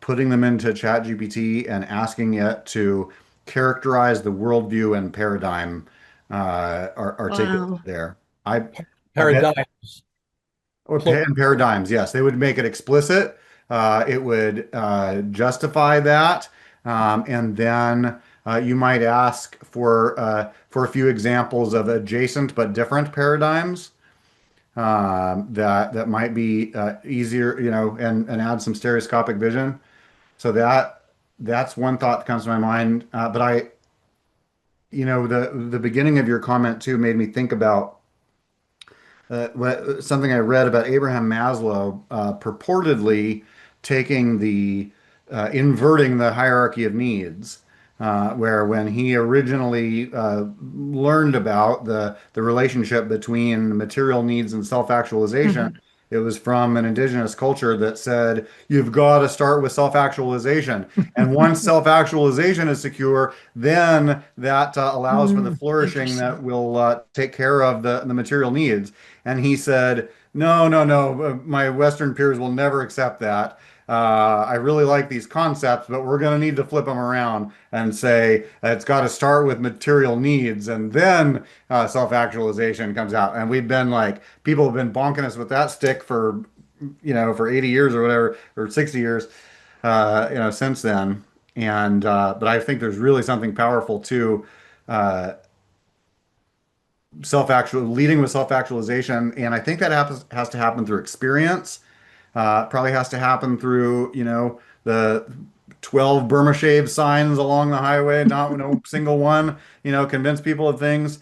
putting them into ChatGPT and asking it to characterize the worldview and paradigm articulated Wow. there. I bet Paradigms. and paradigms, yes, they would make it explicit. It would justify that, and then you might ask for a few examples of adjacent but different paradigms that might be easier, and add some stereoscopic vision. So that's one thought that comes to my mind. But the beginning of your comment too made me think about something I read about Abraham Maslow purportedly taking inverting the hierarchy of needs, where when he originally learned about the relationship between material needs and self-actualization, Mhm. it was from an indigenous culture that said you've got to start with self-actualization, and once self-actualization is secure, then that allows for the flourishing Interesting. that will take care of the material needs. And he said, no, no, no, my Western peers will never accept that. I really like these concepts, but we're going to need to flip them around and say it's got to start with material needs, and then self-actualization comes out. And people have been bonking us with that stick for 80 years or whatever, or 60 years, since then. But I think there's really something powerful to uh, leading with self-actualization, and I think that has to happen through experience. Probably has to happen through the 12 Burma shave signs along the highway, not no single one convince people of things.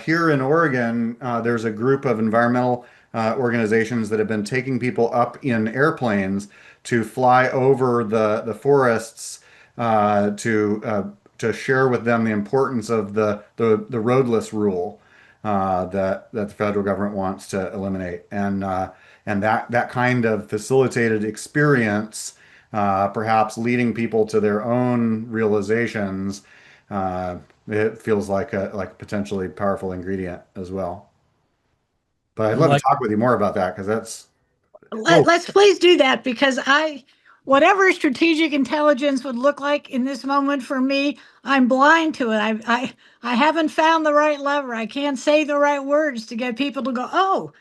Here in Oregon, there's a group of environmental organizations that have been taking people up in airplanes to fly over the forests, to share with them the importance of the roadless rule that the federal government wants to eliminate, and that kind of facilitated experience, perhaps leading people to their own realizations. It feels like a potentially powerful ingredient as well. But I'd love to Like, talk with you more about that because that's Let's please do that, because whatever strategic intelligence would look like in this moment for me, I'm blind to it. I haven't found the right lever. I can't say the right words to get people to go, oh,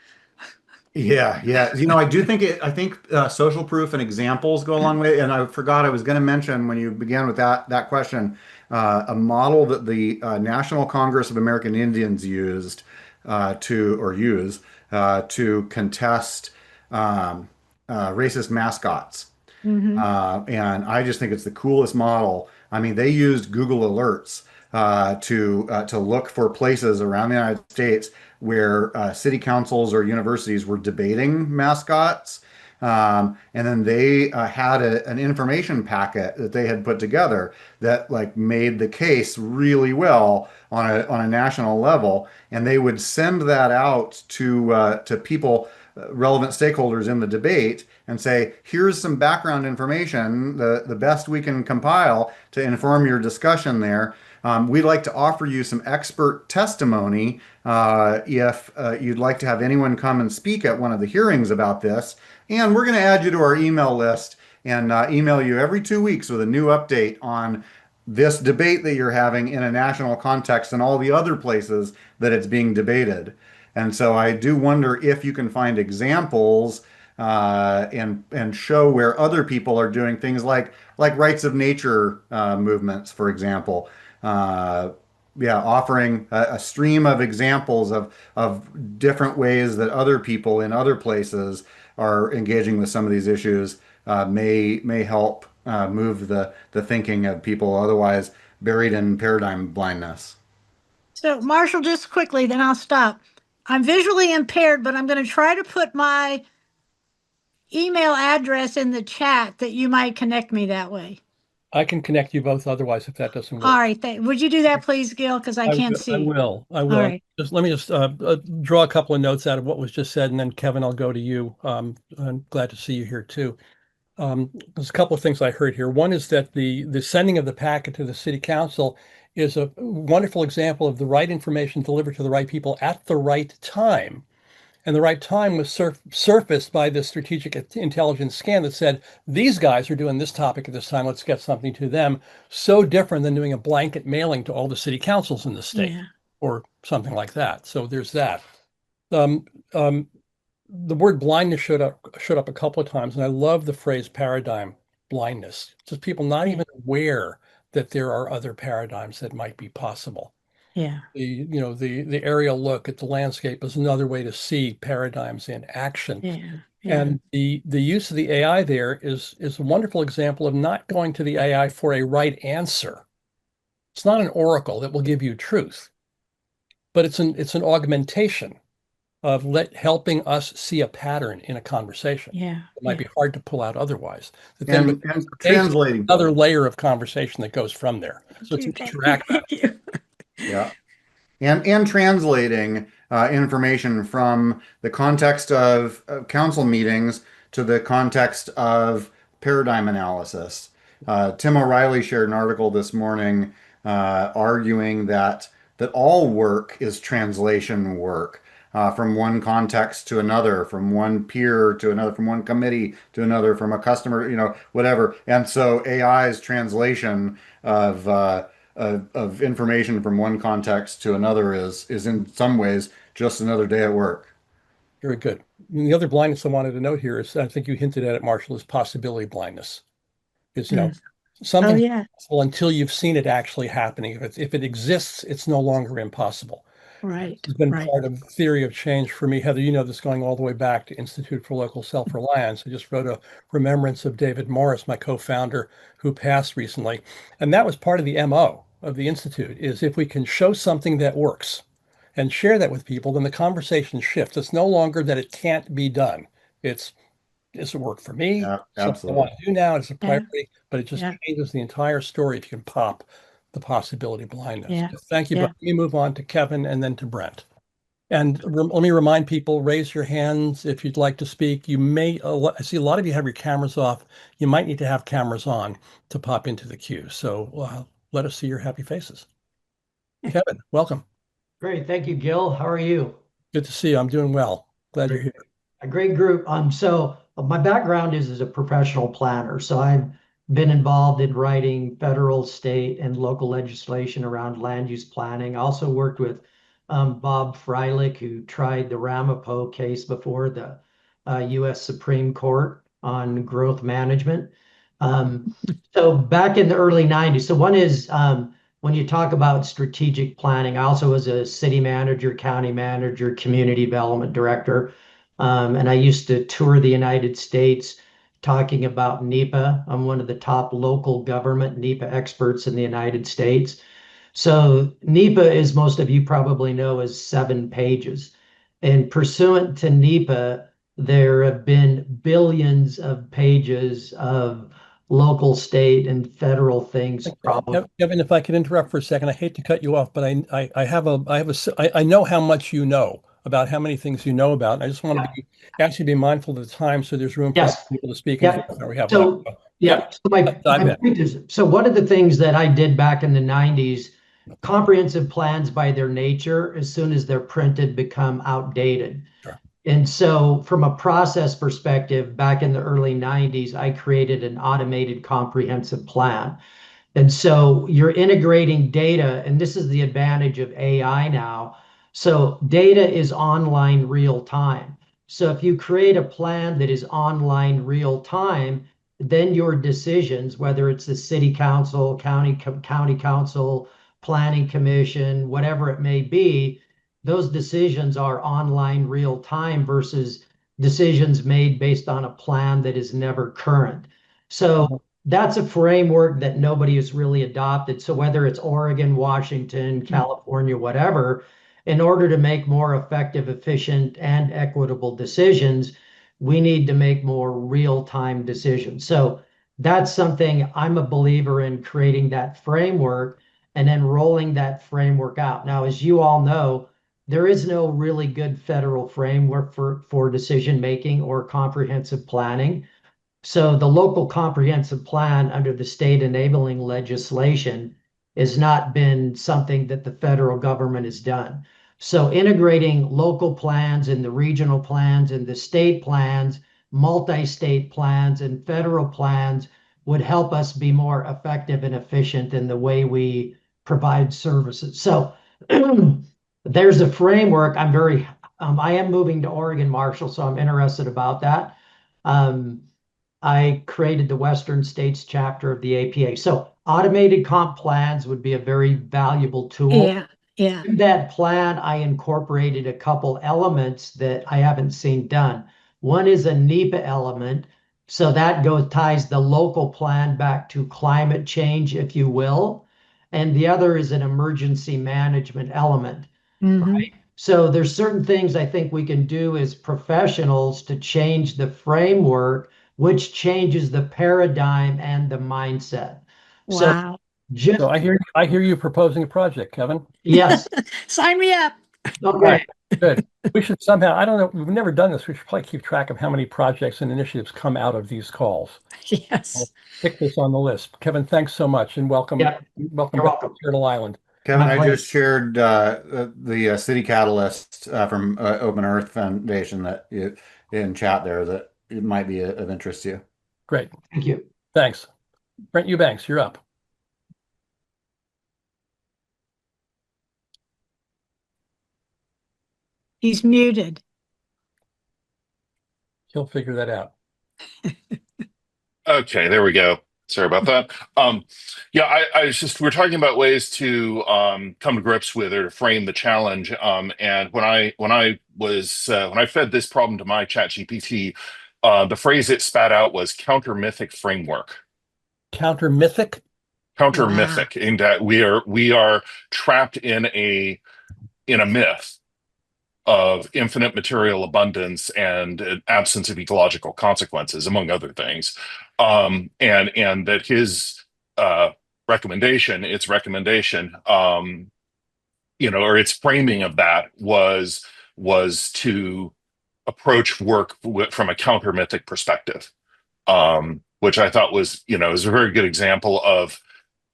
Yeah, yeah. You know, I do think I think social proof and examples go a long way. And I forgot I was going to mention when you began with that question, a model that the National Congress of American Indians used to contest um, racist mascots. Hmm. And I just think it's the coolest model. I mean, they used Google Alerts to look for places around the United States where city councils or universities were debating mascots. And then they had an information packet that they had put together that like made the case really well on a national level, and they would send that out to people, relevant stakeholders in the debate, and say, here's some background information, the best we can compile to inform your discussion there. We'd like to offer you some expert testimony if you'd like to have anyone come and speak at one of the hearings about this. And we're going to add you to our email list and email you every 2 weeks with a new update on this debate that you're having in a national context and all the other places that it's being debated. And so I do wonder if you can find examples and show where other people are doing things like rights of nature movements, for example. Uh, yeah, offering a stream of examples of different ways that other people in other places are engaging with some of these issues may help move the thinking of people otherwise buried in paradigm blindness. So, Marshall, just quickly, then I'll stop. I'm visually impaired, but I'm going to try to put my email address in the chat that you might connect me that way. I can connect you both otherwise if that doesn't All work. right. Would you do that, please, Gil? Because I can't I see. will. I All will. right. Let me just draw a couple of notes out of what was just said, and then Kevin, I'll go to you. I'm glad to see you here too. There's a couple of things I heard here. One is that the sending of the packet to the city council is a wonderful example of the right information delivered to the right people at the right time. And the right time was surfaced by the strategic intelligence scan that said, these guys are doing this topic at this time. Let's get something to them. So different than doing a blanket mailing to all the city councils in the state Yeah. or something like that. So there's that. Um, um, the word blindness showed up a couple of times, and I love the phrase paradigm blindness. Just people not Yeah. even aware that there are other paradigms that might be possible. Yeah. The aerial look at the landscape is another way to see paradigms in action. Yeah. Yeah. And the use of the AI there is a wonderful example of not going to the AI for a right answer. It's not an oracle that will give you truth, but it's an augmentation of helping us see a pattern in a conversation. Yeah. It might Yeah. be hard to pull out otherwise. But then And translating. another layer of conversation that goes from there. So it's an interaction. Thank you. Yeah. And translating information from the context of council meetings to the context of paradigm analysis. Tim O'Reilly shared an article this morning arguing that all work is translation work. From one context to another, from one peer to another, from one committee to another, from a customer, whatever. And so AI's translation of information from one context to another is in some ways just another day at work. Very good. And the other blindness I wanted to note here is, I think you hinted at it, Marshall, is possibility blindness. Is, Oh, something yeah. possible until you've seen it actually happening. If it exists, it's no longer impossible. Right. It's been Right. part of theory of change for me. Heather, you know this going all the way back to Institute for Local Self-Reliance. I just wrote a remembrance of David Morris, my co-founder, who passed recently. And that was part of the MO of the Institute, is if we can show something that works and share that with people, then the conversation shifts. It's no longer that it can't be done. It's, does it work for me? Yeah, Something I want absolutely. to do now. It's a Yeah. priority, but it just Yeah. changes the entire story if you can pop the possibility blindness. Yeah. So thank you. Yeah. Let me move on to Kevin and then to Brent. And let me remind people, raise your hands if you'd like to speak. You may, I see a lot of you have your cameras off. You might need to have cameras on to pop into the queue. So let us see your happy faces. Kevin, welcome. Great. Thank you, Gil. How are you? Good to see you. I'm doing well. Glad you're here. A great group. So my background is as a professional planner. So I've been involved in writing federal, state, and local legislation around land use planning. I also worked with Bob Freilich, who tried the Ramapo case before the U.S. Supreme Court on growth management. So back in the early 90s. So one is when you talk about strategic planning, I also was a city manager, county manager, community development director. And I used to tour the United States talking about NEPA. I'm one of the top local government NEPA experts in the United States. So NEPA, as most of you probably know, is 7 pages. And pursuant to NEPA, there have been billions of pages of local, state, and federal things. Kevin, if I could interrupt for a second, I hate to cut you off, but I know how much you know about how many things you know about. And I just want to actually be mindful of the time, so there's room for other people to speak. Yeah. We have So, left. So my point is, so one of the things that I did back in the 90s, comprehensive plans by their nature, as soon as they're printed, become outdated. Sure. And so from a process perspective, back in the early 90s, I created an automated comprehensive plan. And so you're integrating data, and this is the advantage of AI now. So data is online real time. So if you create a plan that is online real time, then your decisions, whether it's the city council, county council, planning commission, whatever it may be, those decisions are online real time versus decisions made based on a plan that is never current. So that's a framework that nobody has really adopted. So whether it's Oregon, Washington, California, whatever, in order to make more effective, efficient, and equitable decisions, we need to make more real-time decisions. So that's something I'm a believer in, creating that framework and then rolling that framework out. Now, as you all know, there is no really good federal framework for decision making or comprehensive planning. So the local comprehensive plan under the state enabling legislation has not been something that the federal government has done. So integrating local plans and the regional plans and the state plans, multi-state plans and federal plans would help us be more effective and efficient in the way we provide services. So there's a framework. I am moving to Oregon, Marshall, so I'm interested about that. I created the Western States chapter of the APA. So automated comp plans would be a very valuable tool. Yeah. In that plan, I incorporated a couple elements that I haven't seen done. One is a NEPA element. So that ties the local plan back to climate change, if you will. And the other is an emergency management element. Right? So there's certain things I think we can do as professionals to change the framework, which changes the paradigm and the mindset. Wow. So I hear you proposing a project, Kevin. Yes. Sign me up. Okay. Right. Good. We should somehow, I don't know, we've never done this. We should probably keep track of how many projects and initiatives come out of these calls. Yes. I'll pick this on the list. Kevin, thanks so much, and welcome. Yeah. Welcome You're back welcome. to Turtle Island. Kevin, My I pleasure. just shared the City Catalyst from Open Earth Foundation in chat there that it might be of interest to you. Great. Thank you. Thanks. Brent Eubanks, you're up. He's muted. He'll figure that out. Okay, there we go. Sorry about that. Yeah, we're talking about ways to come to grips with or to frame the challenge. And when I fed this problem to my ChatGPT, the phrase it spat out was counter mythic framework. Counter mythic? Counter mythic, in that we are trapped in a myth of infinite material abundance and an absence of ecological consequences, among other things. And that his recommendation, or its framing of that was to approach work from a counter mythic perspective, which I thought was a very good example of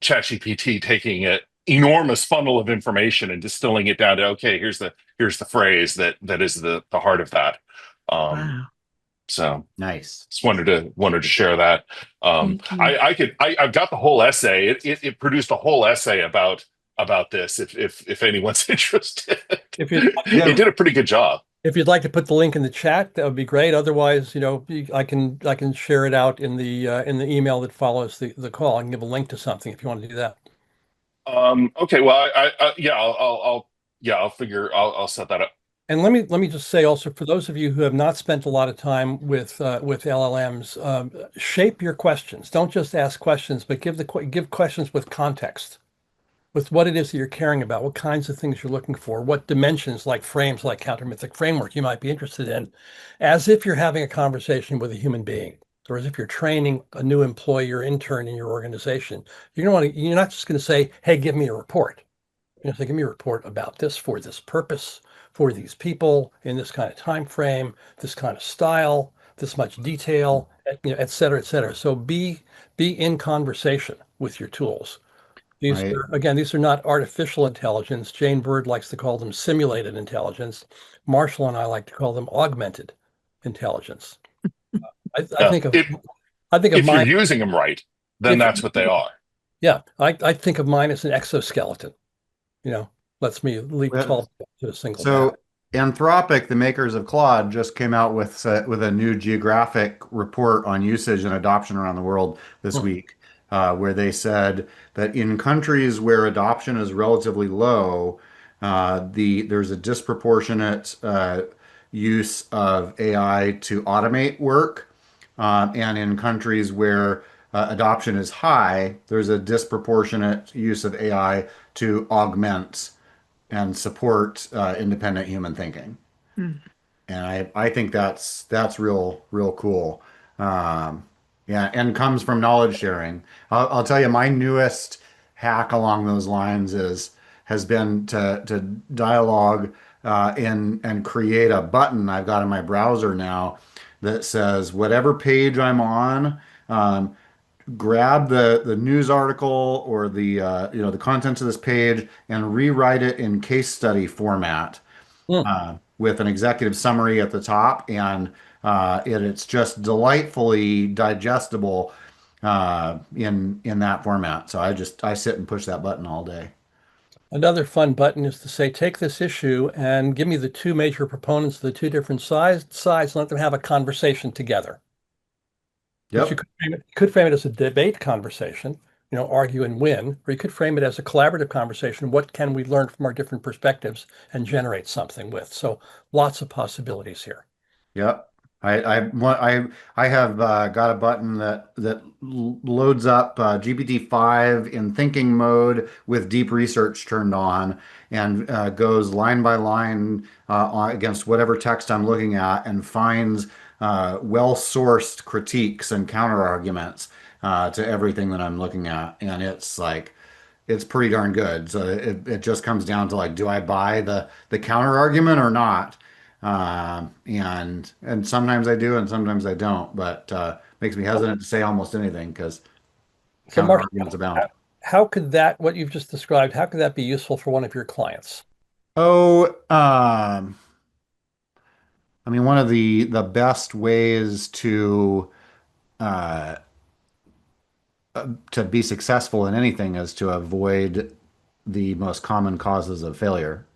ChatGPT taking an enormous funnel of information and distilling it down to, okay, here's the phrase that is the heart of that. Wow. So Nice. just wanted to share that. I've got the whole essay. It produced a whole essay about about this if anyone's interested. If you He did a pretty good job. If you'd like to put the link in the chat, that would be great. Otherwise, I can share it out in the email that follows the call. I can give a link to something if you want to do that. Okay. Well, I'll set that up. And let me just say also, for those of you who have not spent a lot of time with LLMs, shape your questions. Don't just ask questions, but give questions with context, with what it is that you're caring about, what kinds of things you're looking for, what dimensions like frames, like counter-mythic framework you might be interested in, as if you're having a conversation with a human being, or as if you're training a new employee or intern in your organization. You're not just going to say, hey, give me a report. You're going to say, give me a report about this for this purpose, for these people, in this kind of time frame, this kind of style, this much detail, et cetera, et cetera. So be in conversation with your tools. These are not artificial intelligence. Jane Bird likes to call them simulated intelligence. Marshall and I like to call them augmented intelligence. I think of if mine, you're using them right, then that's what they are. Yeah, I think of mine as an exoskeleton. Lets me leap tall to a single. So Anthropic, the makers of Claude, just came out with a new geographic report on usage and adoption around the world this week. Where they said that in countries where adoption is relatively low, there's a disproportionate use of AI to automate work, and in countries where adoption is high, there's a disproportionate use of AI to augment and support independent human thinking. And I think that's real cool. Yeah, and comes from knowledge sharing. I'll tell you, my newest hack along those lines has been to dialogue and create a button I've got in my browser now that says whatever page I'm on, grab the news article or the contents of this page and rewrite it in case study format with an executive summary at the top, and it's just delightfully digestible in that format. So I sit and push that button all day. Another fun button is to say, take this issue and give me the two major proponents of the two different sides, and let them have a conversation together. Yep. You could frame it as a debate conversation, argue and win, or you could frame it as a collaborative conversation. What can we learn from our different perspectives and generate something with? So lots of possibilities here. Yep. I have got a button that loads up GPT-5 in thinking mode with deep research turned on, and goes line by line against whatever text I'm looking at, and finds well-sourced critiques and counter arguments to everything that I'm looking at, and it's pretty darn good. So it just comes down to, like, do I buy the counter argument or not? And sometimes I do, and sometimes I don't, but makes me hesitant to say almost anything because counter arguments abound. How could what you've just described, how could that be useful for one of your clients? I mean, one of the best ways to be successful in anything is to avoid the most common causes of failure.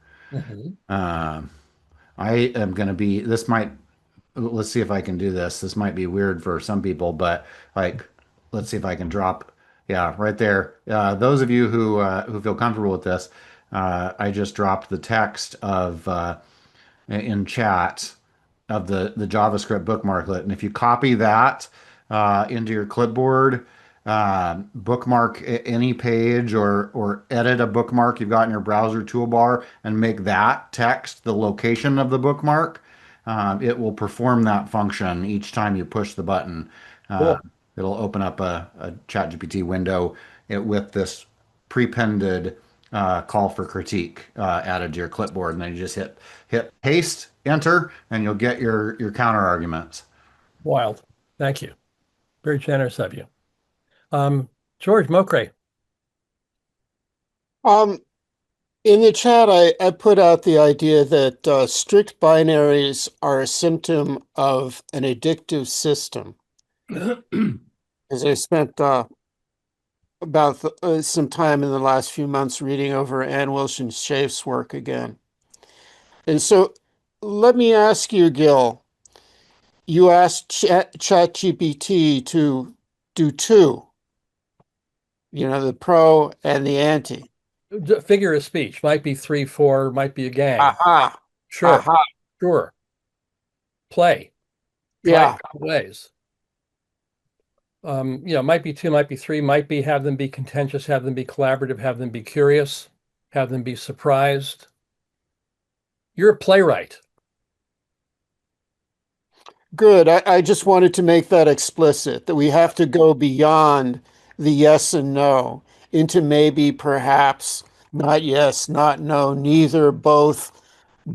I am going to be, let's see if I can do this. This might be weird for some people, but let's see if I can drop. Yeah, right there. Those of you who feel comfortable with this, I just dropped the text in chat of the JavaScript bookmarklet. And if you copy that into your clipboard, bookmark any page or edit a bookmark you've got in your browser toolbar and make that text the location of the bookmark, it will perform that function each time you push the button. Cool. It'll open up a ChatGPT window with this prepended call for critique added to your clipboard, and then you just hit paste, enter, and you'll get your counter arguments. Wild. Thank you. Very generous of you. George Mokray. In the chat, I put out the idea that strict binaries are a symptom of an addictive system. As I spent a about some time in the last few months reading over Ann Wilson Schaef's work again. And so let me ask you, Gil, you asked ChatGPT to do two, the pro and the anti. Figure of speech might be 3, 4, might be a gang. Aha. Sure, Aha. sure. Play. Try Yeah. it different ways. Might be 2, might be 3, might be have them be contentious, have them be collaborative, have them be curious, have them be surprised. You're a playwright. Good. I just wanted to make that explicit, that we have to go beyond the yes and no into maybe perhaps not yes, not no, neither, both,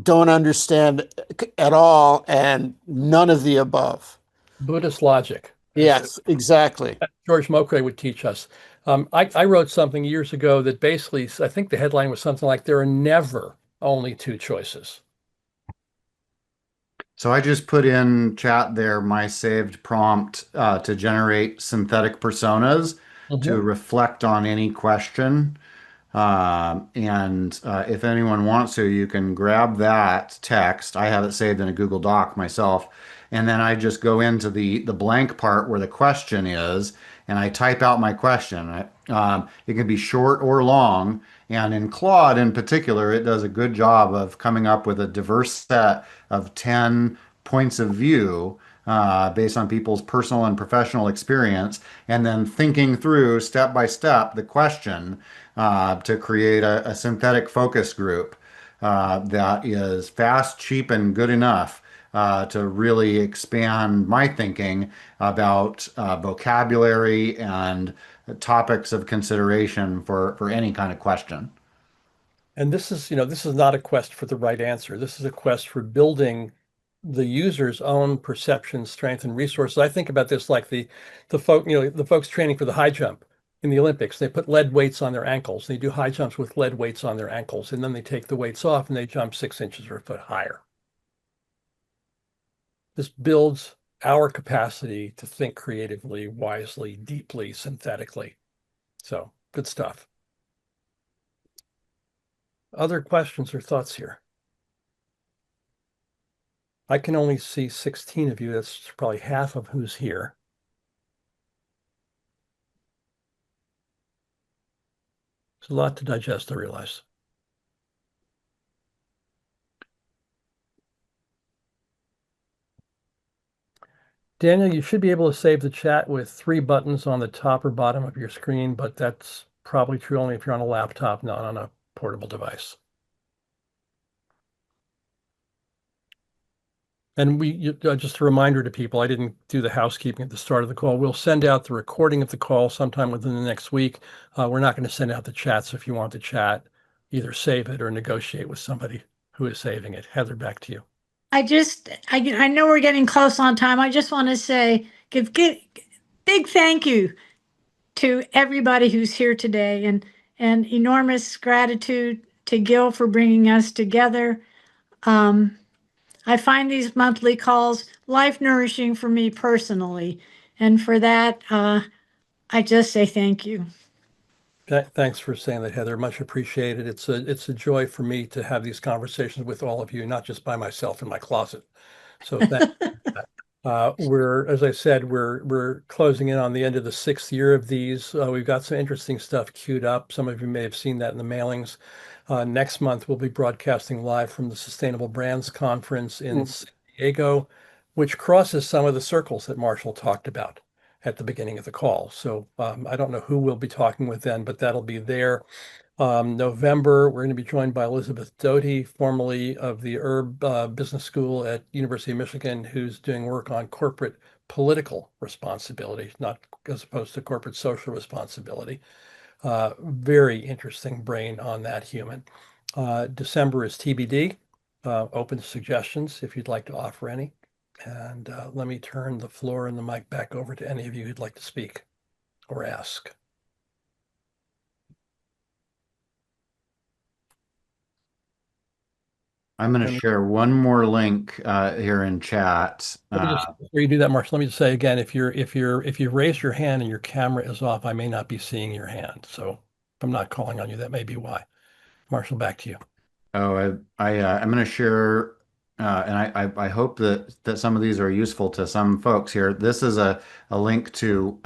don't understand at all, and none of the above. Buddhist logic. Yes, exactly. George Mokray would teach us. I wrote something years ago that basically, I think the headline was something like, there are never only two choices. So I just put in chat there my saved prompt to generate synthetic personas to reflect on any question. And if anyone wants to, you can grab that text. I have it saved in a Google Doc myself. And then I just go into the blank part where the question is, and I type out my question. It can be short or long. And in Claude in particular, it does a good job of coming up with a diverse set of 10 points of view based on people's personal and professional experience, and then thinking through step by step the question to create a synthetic focus group that is fast, cheap, and good enough to really expand my thinking about vocabulary and topics of consideration for any kind of question. And this is not a quest for the right answer. This is a quest for building the user's own perception, strength, and resources. I think about this like the folks training for the high jump in the Olympics. They put lead weights on their ankles. They do high jumps with lead weights on their ankles, and then they take the weights off and they jump 6 inches or a foot higher. This builds our capacity to think creatively, wisely, deeply, synthetically. So good stuff. Other questions or thoughts here? I can only see 16 of you. That's probably half of who's here. It's a lot to digest, I realize. Daniel, you should be able to save the chat with 3 buttons on the top or bottom of your screen, but that's probably true only if you're on a laptop, not on a portable device. And just a reminder to people, I didn't do the housekeeping at the start of the call. We'll send out the recording of the call sometime within the next week. We're not going to send out the chat, so if you want to chat, either save it or negotiate with somebody who is saving it. Heather, back to you. I know we're getting close on time. I just want to say, give big thank you to everybody who's here today, and enormous gratitude to Gil for bringing us together. I find these monthly calls life nourishing for me personally, and for that, I just say thank you. Thanks for saying that, Heather. Much appreciated. It's a joy for me to have these conversations with all of you, not just by myself in my closet. So thanks. As I said, we're closing in on the end of the 6th year of these. We've got some interesting stuff queued up. Some of you may have seen that in the mailings. Next month, we'll be broadcasting live from the Sustainable Brands Conference in San Diego, which crosses some of the circles that Marshall talked about at the beginning of the call. So I don't know who we'll be talking with then, but that'll be there. November, we're going to be joined by Elizabeth Doty, formerly of the Herb Business School at University of Michigan, who's doing work on corporate political responsibility, not as opposed to corporate social responsibility. Very interesting brain on that human. December is TBD, open to suggestions if you'd like to offer any. And let me turn the floor and the mic back over to any of you who'd like to speak or ask. I'm going to share one more link here in chat. Let me just, before you do that, Marshall, let me just say again, if you raise your hand and your camera is off, I may not be seeing your hand. So if I'm not calling on you, that may be why. Marshall, back to you. Oh, I'm going to share, and I hope that some of these are useful to some folks here. This is a link to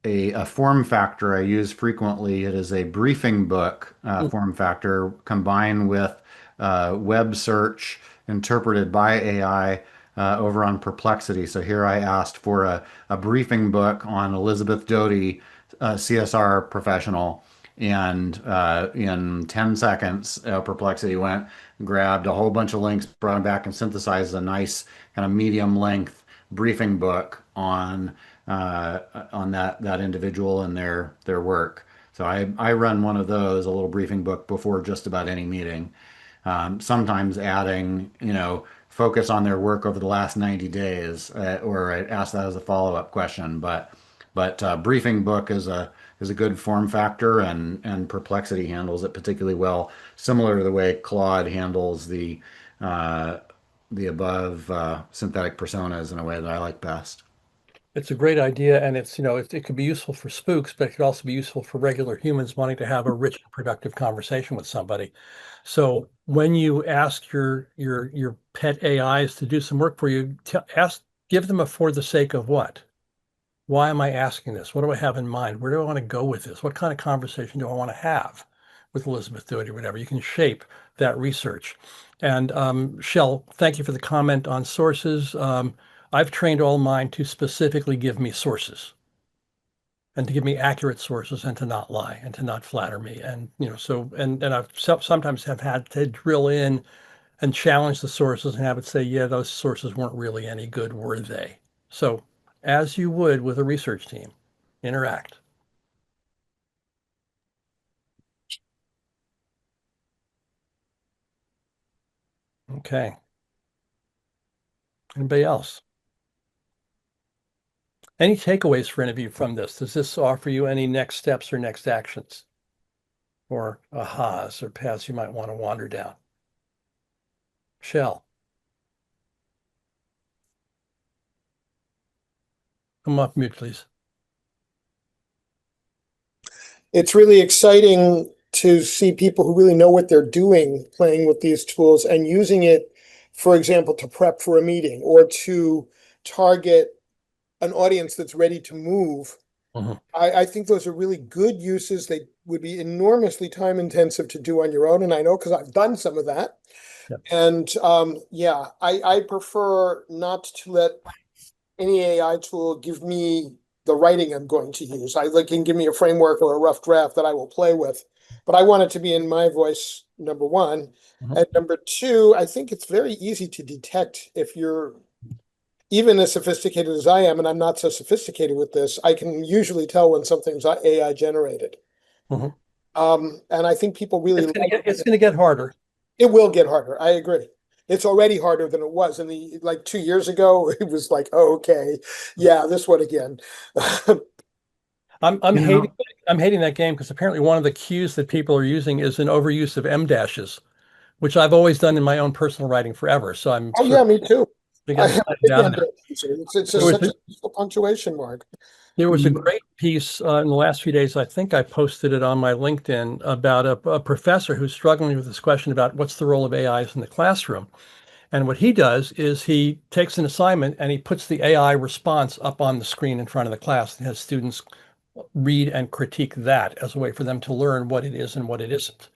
a form factor I use frequently. It is a briefing book form factor combined with web search interpreted by AI over on Perplexity. So here I asked for a briefing book on Elizabeth Doty, CSR professional. And in 10 seconds, Perplexity went, grabbed a whole bunch of links, brought them back, and synthesized a nice kind of medium length briefing book on that individual and their work. So I run one of those, a little briefing book before just about any meeting. Sometimes adding, focus on their work over the last 90 days, or I ask that as a follow-up question. But briefing book is a good form factor, and Perplexity handles it particularly well, similar to the way Claude handles the above synthetic personas in a way that I like best. It's a great idea, and it could be useful for spooks, but it could also be useful for regular humans wanting to have a rich and productive conversation with somebody. So when you ask your pet AIs to do some work for you, give them a for the sake of what? Why am I asking this? What do I have in mind? Where do I want to go with this? What kind of conversation do I want to have with Elizabeth Doty or whatever? You can shape that research. And Shell, thank you for the comment on sources. I've trained all mine to specifically give me sources and to give me accurate sources and to not lie and to not flatter me. And, and I've sometimes have had to drill in and challenge the sources and have it say, yeah, those sources weren't really any good, were they? So as you would with a research team, interact. Okay. Anybody else? Any takeaways for any of you from this? Does this offer you any next steps or next actions? Or ahas or paths you might want to wander down? Shell. Come off mute, please. It's really exciting to see people who really know what they're doing playing with these tools and using it, for example, to prep for a meeting or to target an audience that's ready to move. I think those are really good uses. They would be enormously time intensive to do on your own. And I know because I've done some of that. Yep. And I prefer not to let any AI tool give me the writing I'm going to use. They can give me a framework or a rough draft that I will play with, but I want it to be in my voice, number one. And number two, I think it's very easy to detect if you're even as sophisticated as I am, and I'm not so sophisticated with this, I can usually tell when something's AI generated. And I think people really it's going to get harder. It will get harder. I agree. It's already harder than it was. And like 2 years ago, it was like, oh, okay, yeah, this one again. I'm hating that game because apparently one of the cues that people are using is an overuse of M dashes, which I've always done in my own personal writing forever. So I'm me too. It's just such a useful punctuation mark. There was a great piece in the last few days. I think I posted it on my LinkedIn about a professor who's struggling with this question about what's the role of AIs in the classroom. And what he does is he takes an assignment and he puts the AI response up on the screen in front of the class and has students read and critique that as a way for them to learn what it is and what it isn't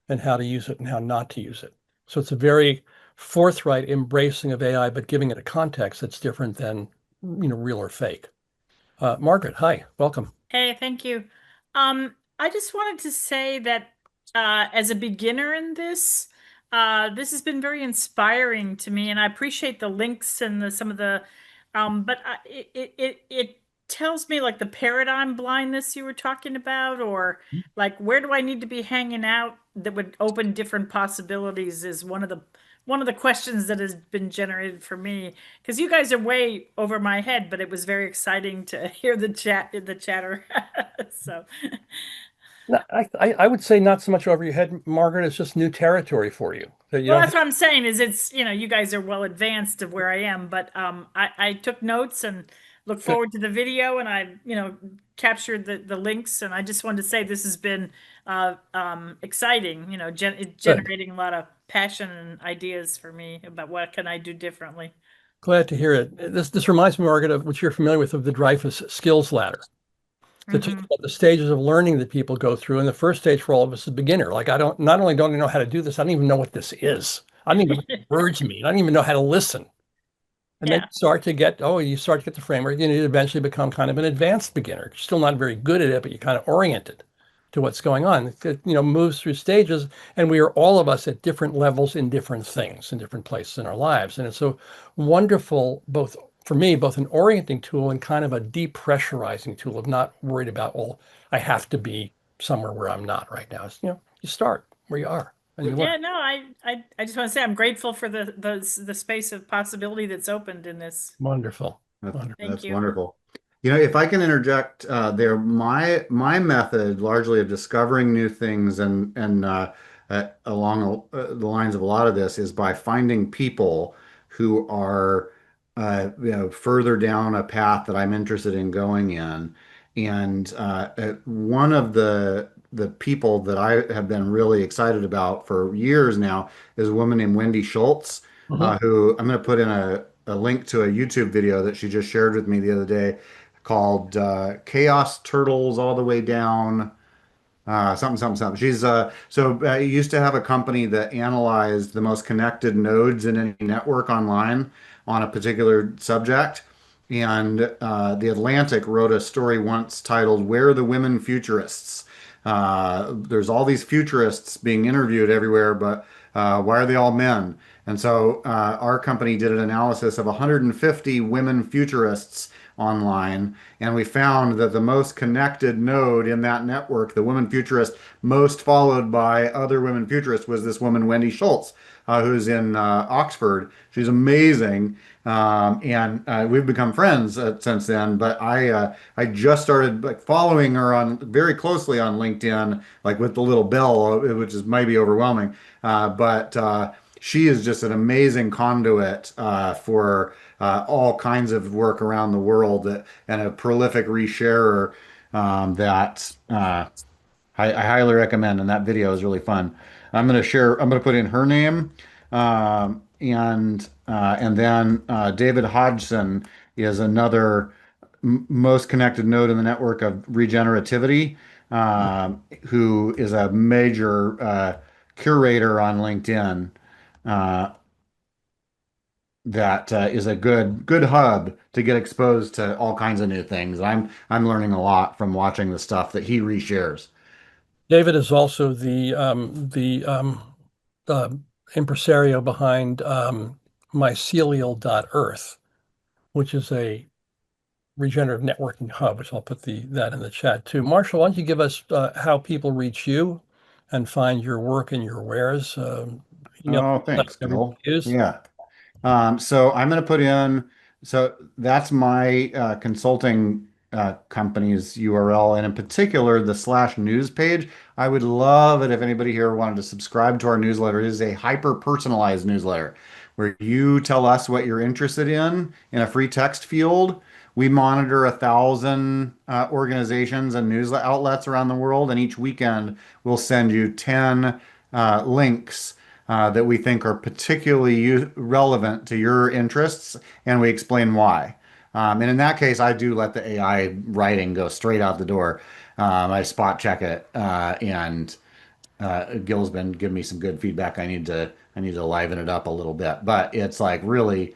and how to use it and how not to use it. So it's a very forthright embracing of AI, but giving it a context that's different than, real or fake. Margaret, hi, welcome. Hey, thank you. I just wanted to say that as a beginner in this has been very inspiring to me, and I appreciate the links and some of the, but it tells me like the paradigm blindness you were talking about, or like where do I need to be hanging out that would open different possibilities is one of the questions that has been generated for me, because you guys are way over my head, but it was very exciting to hear the chatter. So I would say not so much over your head, Margaret. It's just new territory for you. That you Well, don't that's what I'm saying is it's, you guys are well advanced of where I am, but I took notes and look have. forward to the video and I, captured the links and I just wanted to say this has been exciting, it's Good. generating a lot of passion and ideas for me about what can I do differently. Glad to hear it. This reminds me, Margaret, of what you're familiar with of the Dreyfus skills ladder. To talk Mhm. about the stages of learning that people go through. And the first stage for all of us is beginner. Like not only don't I know how to do this, I don't even know what this is. I don't even know what words mean. I don't even know how to listen. And then Yeah. you start to get the framework, and you eventually become kind of an advanced beginner. You're still not very good at it, but you're kind of oriented to what's going on. It, moves through stages, and we are all of us at different levels in different things, in different places in our lives. And it's a wonderful, both for me, both an orienting tool and kind of a depressurizing tool of not worried about, well, I have to be somewhere where I'm not right now. It's, you start where you are and you learn. Yeah, no, I just want to say I'm grateful for the space of possibility that's opened in this. Wonderful. That's, Wonderful. Thank that's you. wonderful. If I can interject there, my method largely of discovering new things and along the lines of a lot of this is by finding people who are further down a path that I'm interested in going in. And one of the people that I have been really excited about for years now is a woman named Wendy Schultz, Mhm. who I'm going to put in a link to a YouTube video that she just shared with me the other day called Chaos Turtles All the Way Down. Something, something, something. Used to have a company that analyzed the most connected nodes in any network online on a particular subject. And The Atlantic wrote a story once titled "Where are the Women Futurists?" There's all these futurists being interviewed everywhere, but why are they all men? And so our company did an analysis of 150 women futurists online, and we found that the most connected node in that network, the woman futurist most followed by other women futurists, was this woman, Wendy Schultz, who's in Oxford. She's amazing. And We've become friends since then. But I just started following her on very closely on LinkedIn, like with the little bell, which is maybe overwhelming. But She is just an amazing conduit for all kinds of work around the world and a prolific resharer that I highly recommend. And that video is really fun. I'm going to put in her name. And then David Hodgson is another most connected node in the network of regenerativity, who is a major curator on LinkedIn. Uh, that is a good hub to get exposed to all kinds of new things. I'm learning a lot from watching the stuff that he reshares. David is also the uh, impresario behind mycelial.earth, which is a regenerative networking hub, which I'll put that in the chat too. Marshall, why don't you give us how people reach you and find your work and your wares? Email Oh, that thanks, everybody Gil. use. Yeah. So I'm going to put in, so that's my consulting company's URL, and in particular, the /news page. I would love it if anybody here wanted to subscribe to our newsletter. It is a hyper-personalized newsletter where you tell us what you're interested in a free text field. We monitor 1,000 organizations and news outlets around the world, and each weekend we'll send you 10 links that we think are particularly relevant to your interests, and we explain why. And in that case, I do let the AI writing go straight out the door. I spot check it, and Gil's been giving me some good feedback. I need to liven it up a little bit, but it's like really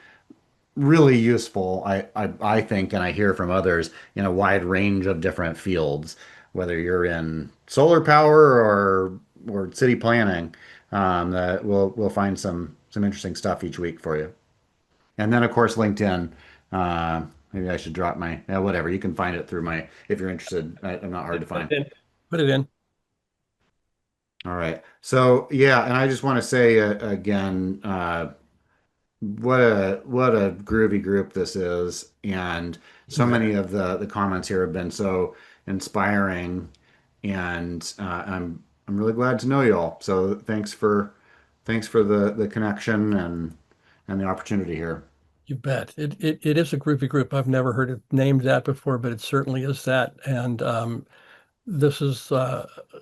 useful. I think, and I hear from others in a wide range of different fields, whether you're in solar power or city planning. That we'll find some interesting stuff each week for you. And then of course LinkedIn. Maybe I should drop my whatever. You can find it through my if you're interested. I'm not hard to Put find. it in. Put it in. All right. So yeah, and I just want to say again, what a groovy group this is, and so many of the comments here have been so inspiring. and I'm really glad to know y'all. So thanks for the connection and the opportunity here. You bet. It is a groovy group. I've never heard it named that before, but it certainly is that. And this is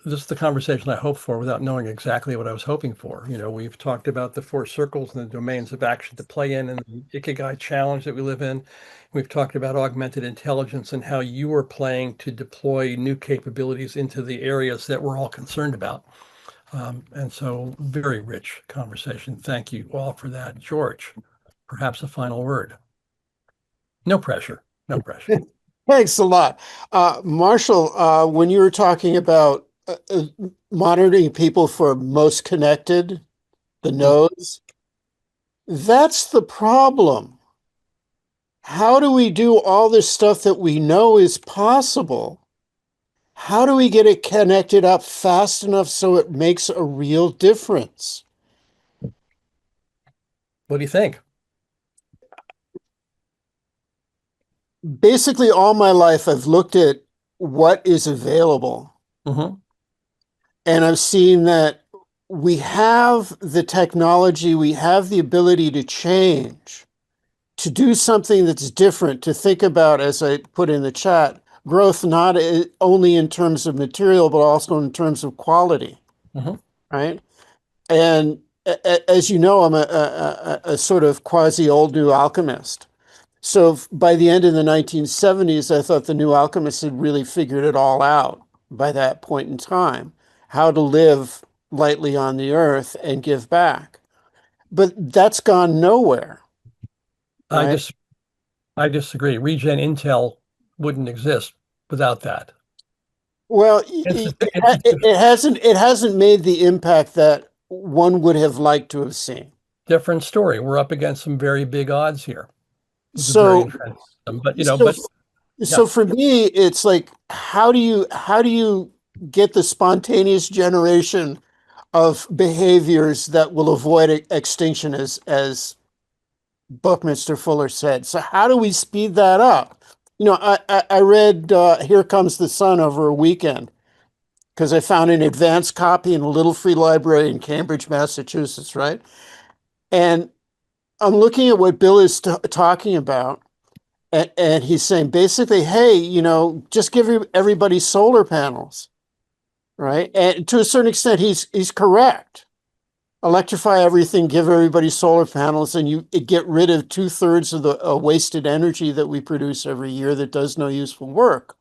this is the conversation I hoped for without knowing exactly what I was hoping for. You know, we've talked about the four circles and the domains of action to play in, and the Ikegai challenge that we live in. We've talked about augmented intelligence and how you are playing to deploy new capabilities into the areas that we're all concerned about. And so, very rich conversation. Thank you all for that, George. Perhaps a final word. No pressure. No pressure. Thanks a lot. Marshall, when you were talking about monitoring people for most connected, the nodes, that's the problem. How do we do all this stuff that we know is possible? How do we get it connected up fast enough so it makes a real difference? What do you think? Basically, all my life, I've looked at what is available. Mm-hmm. And I've seen that we have the technology, we have the ability to change, to do something that's different, to think about, as I put in the chat, growth not only in terms of material, but also in terms of quality, right? And as you know, I'm a sort of quasi old new alchemist. So by the end of the 1970s, I thought the new alchemists had really figured it all out by that point in time, how to live lightly on the earth and give back. But that's gone nowhere. Right? I disagree. Regen Intel wouldn't exist without that. Well, it hasn't made the impact that one would have liked to have seen. Different story. We're up against some very big odds here. So, but you know, so for me, it's like, how do you get the spontaneous generation of behaviors that will avoid extinction, as Buckminster Fuller said? So how do we speed that up? You know, I read Here Comes the Sun over a weekend because I found an advanced copy in a little free library in Cambridge, Massachusetts, right? And I'm looking at what Bill is talking about, and he's saying basically, hey, you know, just give everybody solar panels, right? And to a certain extent, he's correct. Electrify everything, give everybody solar panels, and you get rid of 2/3 of the wasted energy that we produce every year that does no useful work.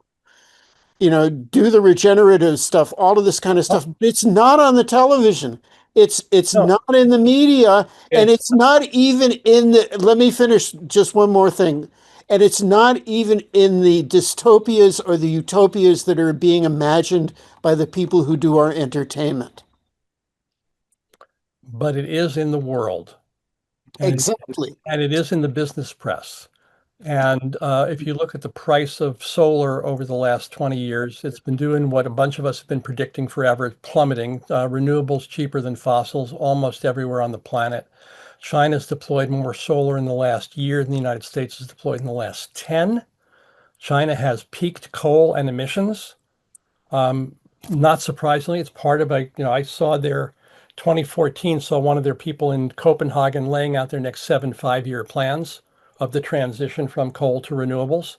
You know, do the regenerative stuff, all of this kind of stuff. It's not on the television. It's not in the media, and it's not even in the, let me finish just one more thing. And it's not even in the dystopias or the utopias that are being imagined by the people who do our entertainment. But it is in the world. Exactly. And it is in the business press. And if you look at the price of solar over the last 20 years, it's been doing what a bunch of us have been predicting forever. It's plummeting. Renewables cheaper than fossils almost everywhere on the planet. China's deployed more solar in the last year than the United States has deployed in the last 10. China has peaked coal and emissions. Not surprisingly, it's part of I saw their 2014, saw one of their people in Copenhagen laying out their next 7 5-year plans of the transition from coal to renewables.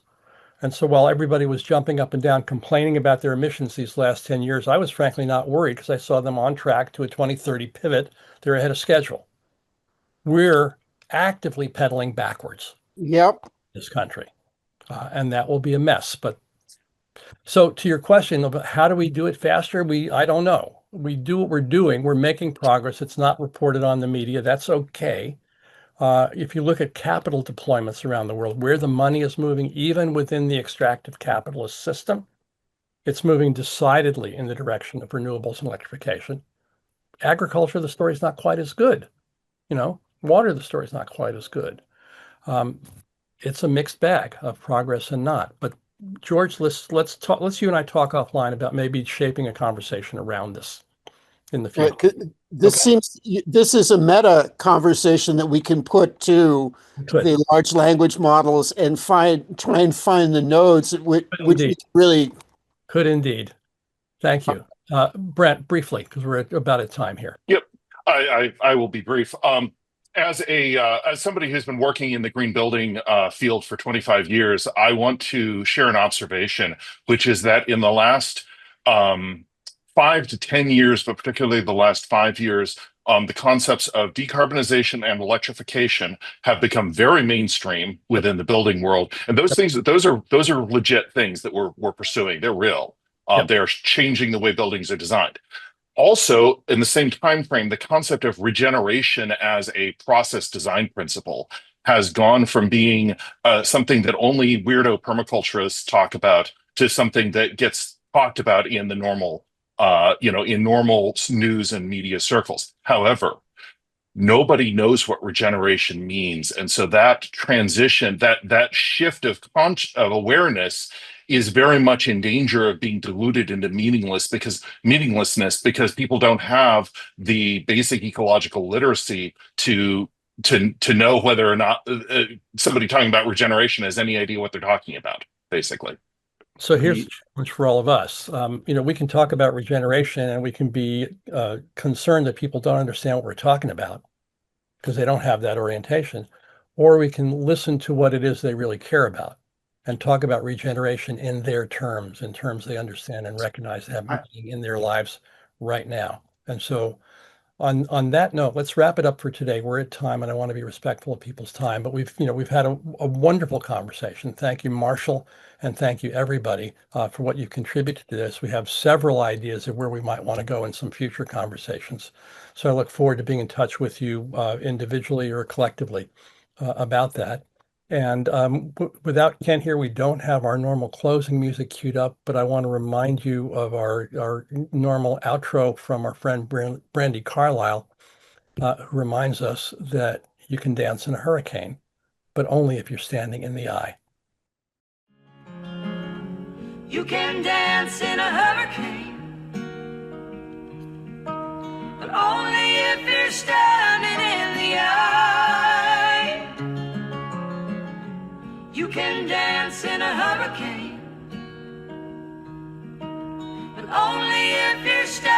And so while everybody was jumping up and down complaining about their emissions these last 10 years, I was frankly not worried because I saw them on track to a 2030 pivot. They're ahead of schedule. We're actively pedaling backwards. Yep. In this country. And that will be a mess. But so to your question about how do we do it faster? I don't know. We do what we're doing. We're making progress. It's not reported on the media. That's okay. If you look at capital deployments around the world, where the money is moving, even within the extractive capitalist system, it's moving decidedly in the direction of renewables and electrification. Agriculture, the story's not quite as good. You know, water, the story's not quite as good. It's a mixed bag of progress and not. But George, let's you and I talk offline about maybe shaping a conversation around this in the future. This is a meta conversation that we can put to the large language models and try and find the nodes which really could indeed. Thank you. Brent, briefly, because we're about at time here. Yep, I will be brief. As somebody who's been working in the green building field for 25 years, I want to share an observation, which is that in the last 5 to 10 years, but particularly the last 5 years, the concepts of decarbonization and electrification have become very mainstream within the building world, and those things, those are legit things that we're pursuing. They're real. They are changing the way buildings are designed. Also, in the same time frame, the concept of regeneration as a process design principle has gone from being something that only weirdo permaculturists talk about to something that gets talked about in the normal, in normal news and media circles. However, nobody knows what regeneration means, and so that transition, that shift of awareness, is very much in danger of being diluted into meaninglessness because people don't have the basic ecological literacy to know whether or not somebody talking about regeneration has any idea what they're talking about, basically. So here's the challenge for all of us. We can talk about regeneration and we can be concerned that people don't understand what we're talking about because they don't have that orientation, or we can listen to what it is they really care about and talk about regeneration in their terms, in terms they understand and recognize happening in their lives right now. And so on that note, let's wrap it up for today. We're at time and I want to be respectful of people's time, but we've had a wonderful conversation. Thank you, Marshall, and thank you everybody for what you contributed to this. We have several ideas of where we might want to go in some future conversations. So I look forward to being in touch with you individually or collectively about that. And without Ken here, we don't have our normal closing music queued up, but I want to remind you of our normal outro from our friend Brandy Carlisle, who reminds us that you can dance in a hurricane, but only if you're standing in the eye. You can dance in a hurricane, but only if you're standing in the eye. You can dance in a hurricane, but only if you're standing